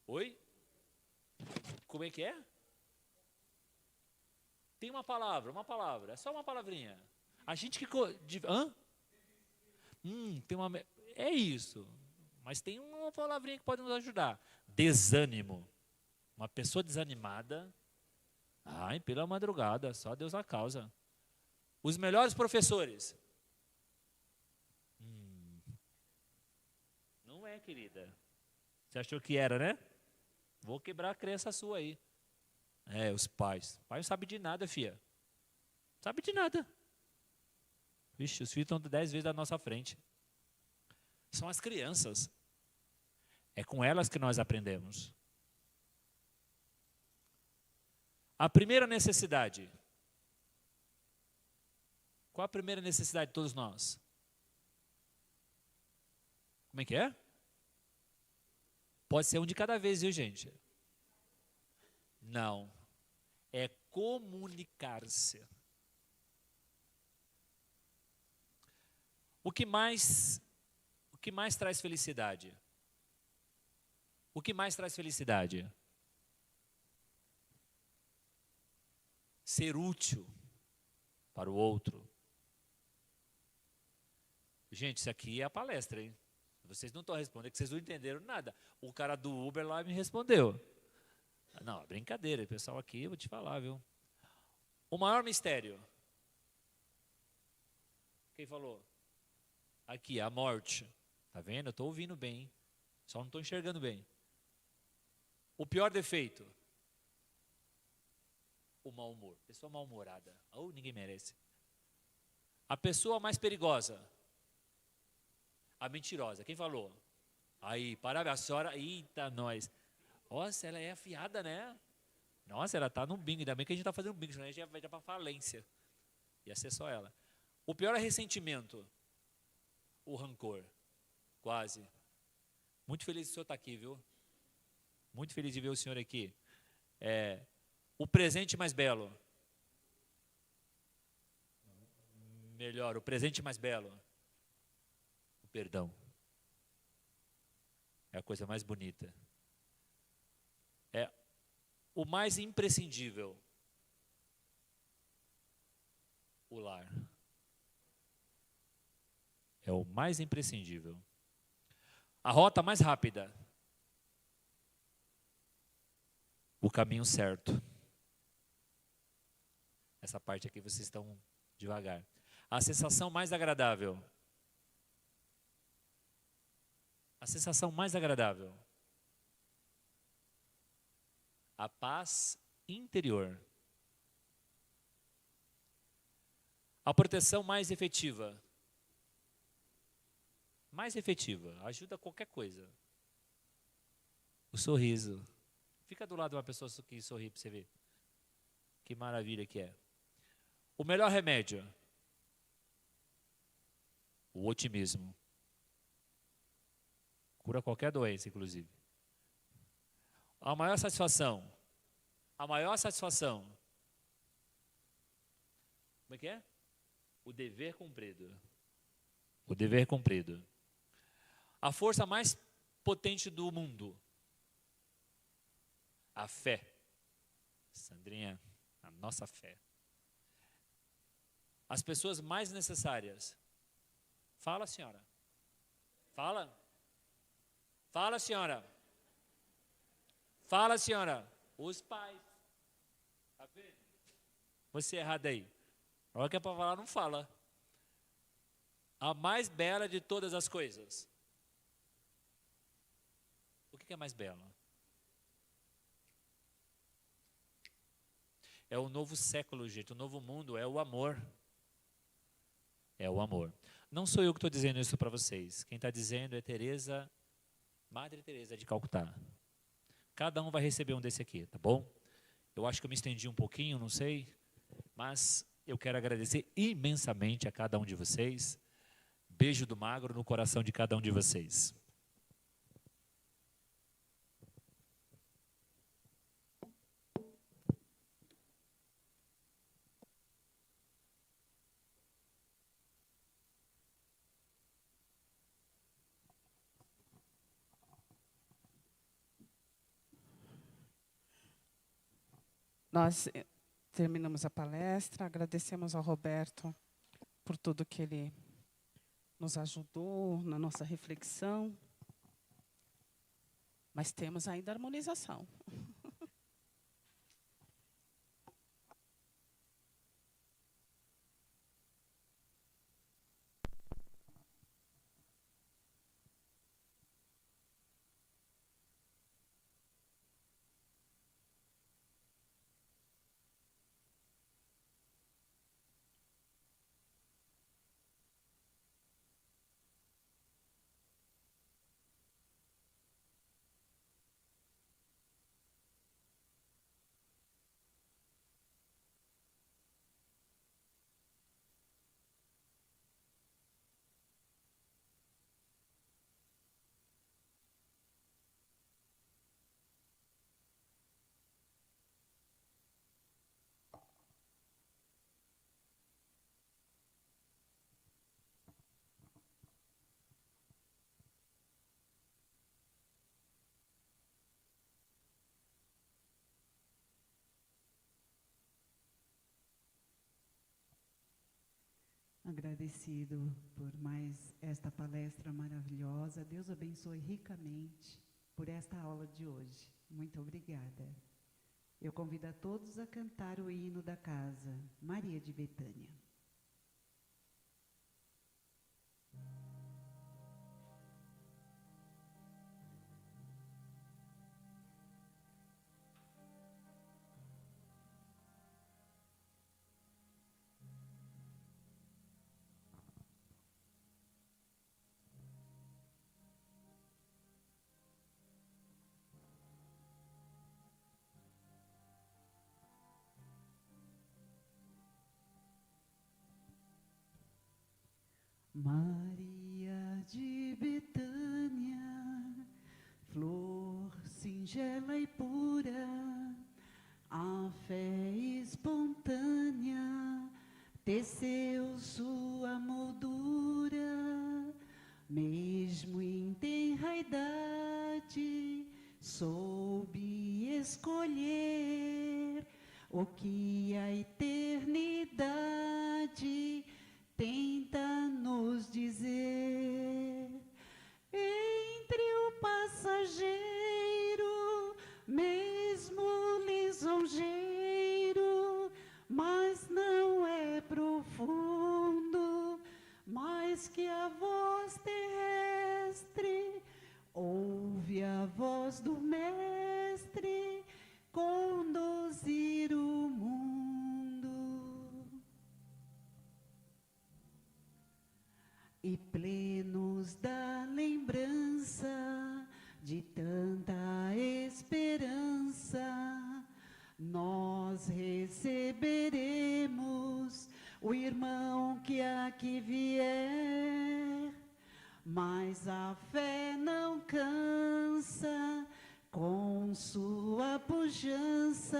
Oi? Como é que é? Tem uma palavra, é só uma palavrinha. A gente que... Hã? Tem uma... É isso. Mas tem uma palavrinha que pode nos ajudar. Desânimo. Uma pessoa desanimada. Ai, pela madrugada, só Deus na causa. Os melhores professores. Não é, querida. Você achou que era, né? Vou quebrar a crença sua aí. Os pais. O pai não sabe de nada, filha. Sabe de nada. Vixe, os filhos estão 10 vezes à nossa frente. São as crianças. É com elas que nós aprendemos. A primeira necessidade. Qual a primeira necessidade de todos nós? Como é que é? Pode ser um de cada vez, viu, gente? Não. É comunicar-se. O que mais traz felicidade? O que mais traz felicidade? Ser útil para o outro. Gente, isso aqui é a palestra, hein? Vocês não estão respondendo, é que vocês não entenderam nada. O cara do Uber lá me respondeu. Não, brincadeira, pessoal aqui, eu vou te falar, viu? O maior mistério. Quem falou? Aqui, a morte. Tá vendo? Eu estou ouvindo bem, só não estou enxergando bem. O pior defeito. O mau humor. Pessoa mal-humorada. Ninguém merece. A pessoa mais perigosa. A mentirosa. Quem falou? Aí, parabéns, a senhora. Eita, nós. Nossa, ela é afiada, né? Nossa, ela está no bingo. Ainda bem que a gente está fazendo bingo, senão a gente vai para falência. Ia ser só ela. O pior é ressentimento. O rancor. Quase. Muito feliz de o senhor estar aqui, viu? Muito feliz de ver o senhor aqui. O presente mais belo. Melhor, o presente mais belo. O perdão. É a coisa mais bonita. É o mais imprescindível. O lar. É o mais imprescindível. A rota mais rápida. O caminho certo. Essa parte aqui vocês estão devagar. A sensação mais agradável. A sensação mais agradável. A paz interior. A proteção mais efetiva. Mais efetiva, ajuda qualquer coisa. O sorriso. Fica do lado de uma pessoa que sorri para você ver. Que maravilha que é. O melhor remédio. O otimismo. Cura qualquer doença, inclusive. A maior satisfação. A maior satisfação. Como é que é? O dever cumprido. O dever cumprido. A força mais potente do mundo. A fé. Sandrinha, a nossa fé. As pessoas mais necessárias. Fala, senhora. Fala. Fala, senhora. Fala, senhora. Os pais. Tá vendo? Você errado aí. A hora que é para falar, não fala. A mais bela de todas as coisas. O que é mais belo? É o novo século, gente. O novo mundo é o amor. É o amor. Não sou eu que estou dizendo isso para vocês. Quem está dizendo é Teresa, Madre Teresa de Calcutá. Cada um vai receber um desse aqui, tá bom? Eu acho que eu me estendi um pouquinho, não sei. Mas eu quero agradecer imensamente a cada um de vocês. Beijo do magro no coração de cada um de vocês. Nós terminamos a palestra, agradecemos ao Roberto por tudo que ele nos ajudou na nossa reflexão, mas temos ainda a harmonização. Agradecido por mais esta palestra maravilhosa. Deus abençoe ricamente por esta aula de hoje. Muito obrigada. Eu convido a todos a cantar o hino da casa, Maria de Betânia. Maria de Betânia, flor singela e pura, a fé espontânea teceu sua moldura, mesmo em tenra idade, soube escolher o que a eternidade tenta nos dizer. Entre o passageiro, mesmo lisonjeiro, mas não é profundo, mais que a voz terrestre, ouve a voz do Mestre conduzir o mundo. mas a fé não cansa. Com sua pujança,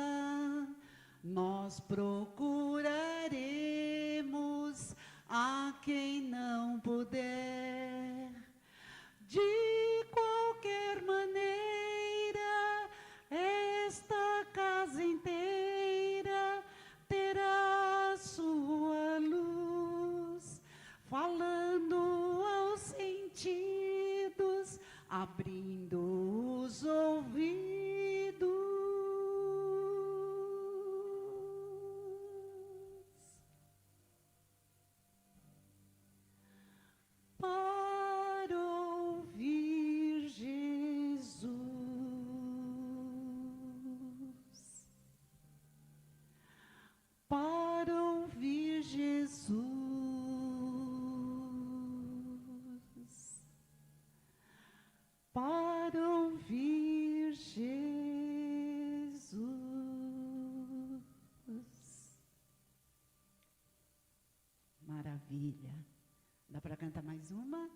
nós procuraremos a quem não puder. De qualquer maneira, esta casa inteira terá sua luz, falando aos sentidos, abrindo os ouvidos. Para ouvir Jesus, para ouvir Jesus, para ouvir Jesus. Maravilha. Dá para cantar mais uma?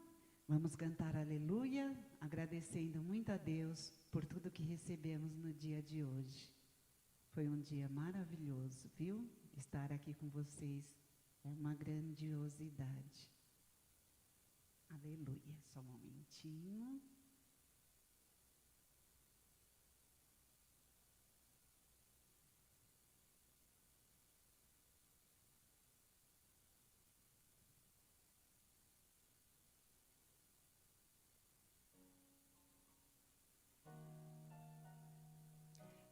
Vamos cantar aleluia, agradecendo muito a Deus por tudo que recebemos no dia de hoje. Foi um dia maravilhoso, viu? Estar aqui com vocês é uma grandiosidade. Aleluia. Só um momentinho.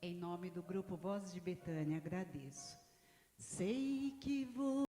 Em nome do Grupo Vozes de Betânia, agradeço. Sei que vou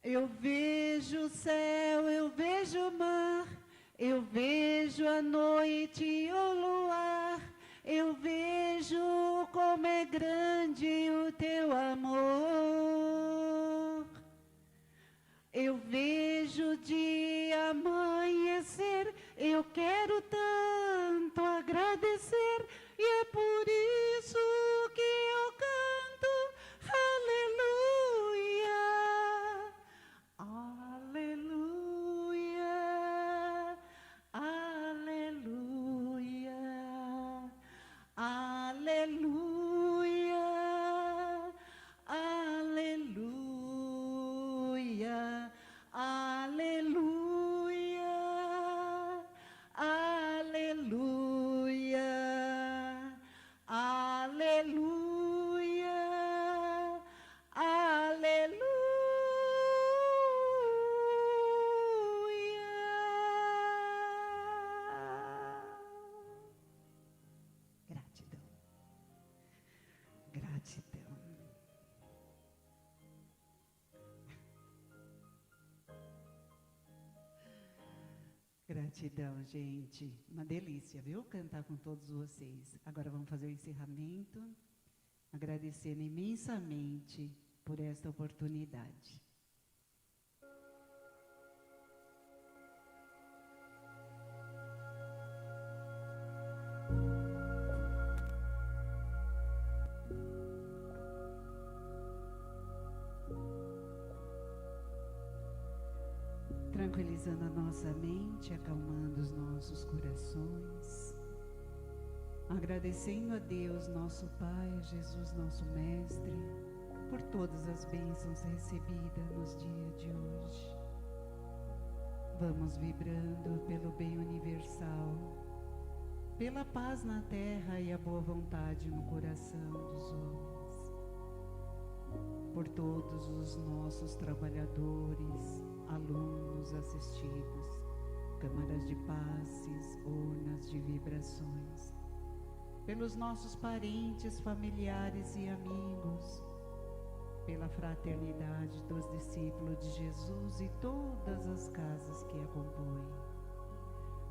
Eu vejo o céu, eu vejo o mar, eu vejo a noite e o luar, eu vejo como é grande o teu amor. Eu vejo o dia amanhecer, eu quero tanto agradecer, e é por isso que eu canto aleluia, aleluia. Gratidão, gente. Uma delícia, viu? Cantar com todos vocês. Agora vamos fazer o encerramento, agradecendo imensamente por esta oportunidade. Tranquilizando a nossa mente, acalmando os nossos corações, agradecendo a Deus, nosso Pai, Jesus, nosso Mestre, por todas as bênçãos recebidas nos dias de hoje. Vamos vibrando pelo bem universal, pela paz na terra e a boa vontade no coração dos homens, por todos os nossos trabalhadores, alunos assistidos, câmaras de passes, urnas de vibrações, pelos nossos parentes, familiares e amigos, pela fraternidade dos discípulos de Jesus e todas as casas que a compõem,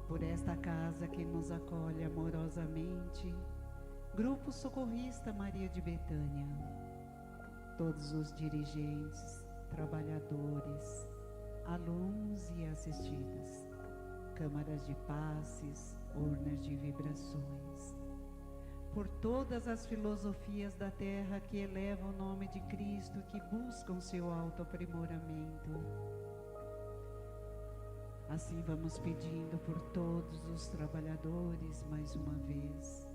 por esta casa que nos acolhe amorosamente, Grupo Socorrista Maria de Betânia, todos os dirigentes, trabalhadores, alunos e assistidos, câmaras de passes, urnas de vibrações, por todas as filosofias da terra que elevam o nome de Cristo, que buscam seu autoaprimoramento. Assim vamos pedindo por todos os trabalhadores mais uma vez,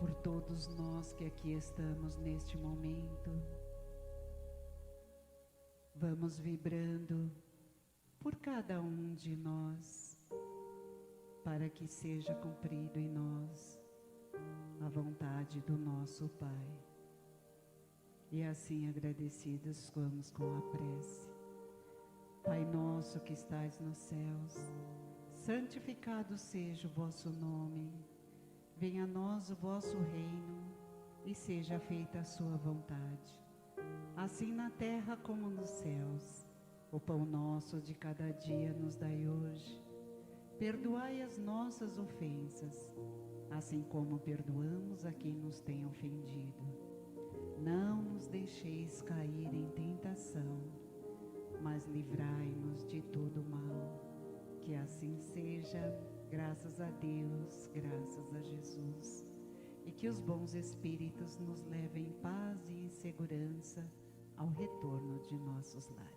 por todos nós que aqui estamos neste momento. Vamos vibrando por cada um de nós, para que seja cumprido em nós a vontade do nosso Pai. E assim agradecidos vamos com a prece. Pai nosso que estais nos céus, santificado seja o vosso nome. Venha a nós o vosso reino e seja feita a sua vontade, assim na terra como nos céus. O pão nosso de cada dia nos dai hoje. Perdoai as nossas ofensas, assim como perdoamos a quem nos tem ofendido. Não nos deixeis cair em tentação, mas livrai-nos de todo mal. Que assim seja, graças a Deus, graças a Jesus. E que os bons espíritos nos levem em paz e em segurança ao retorno de nossos lares.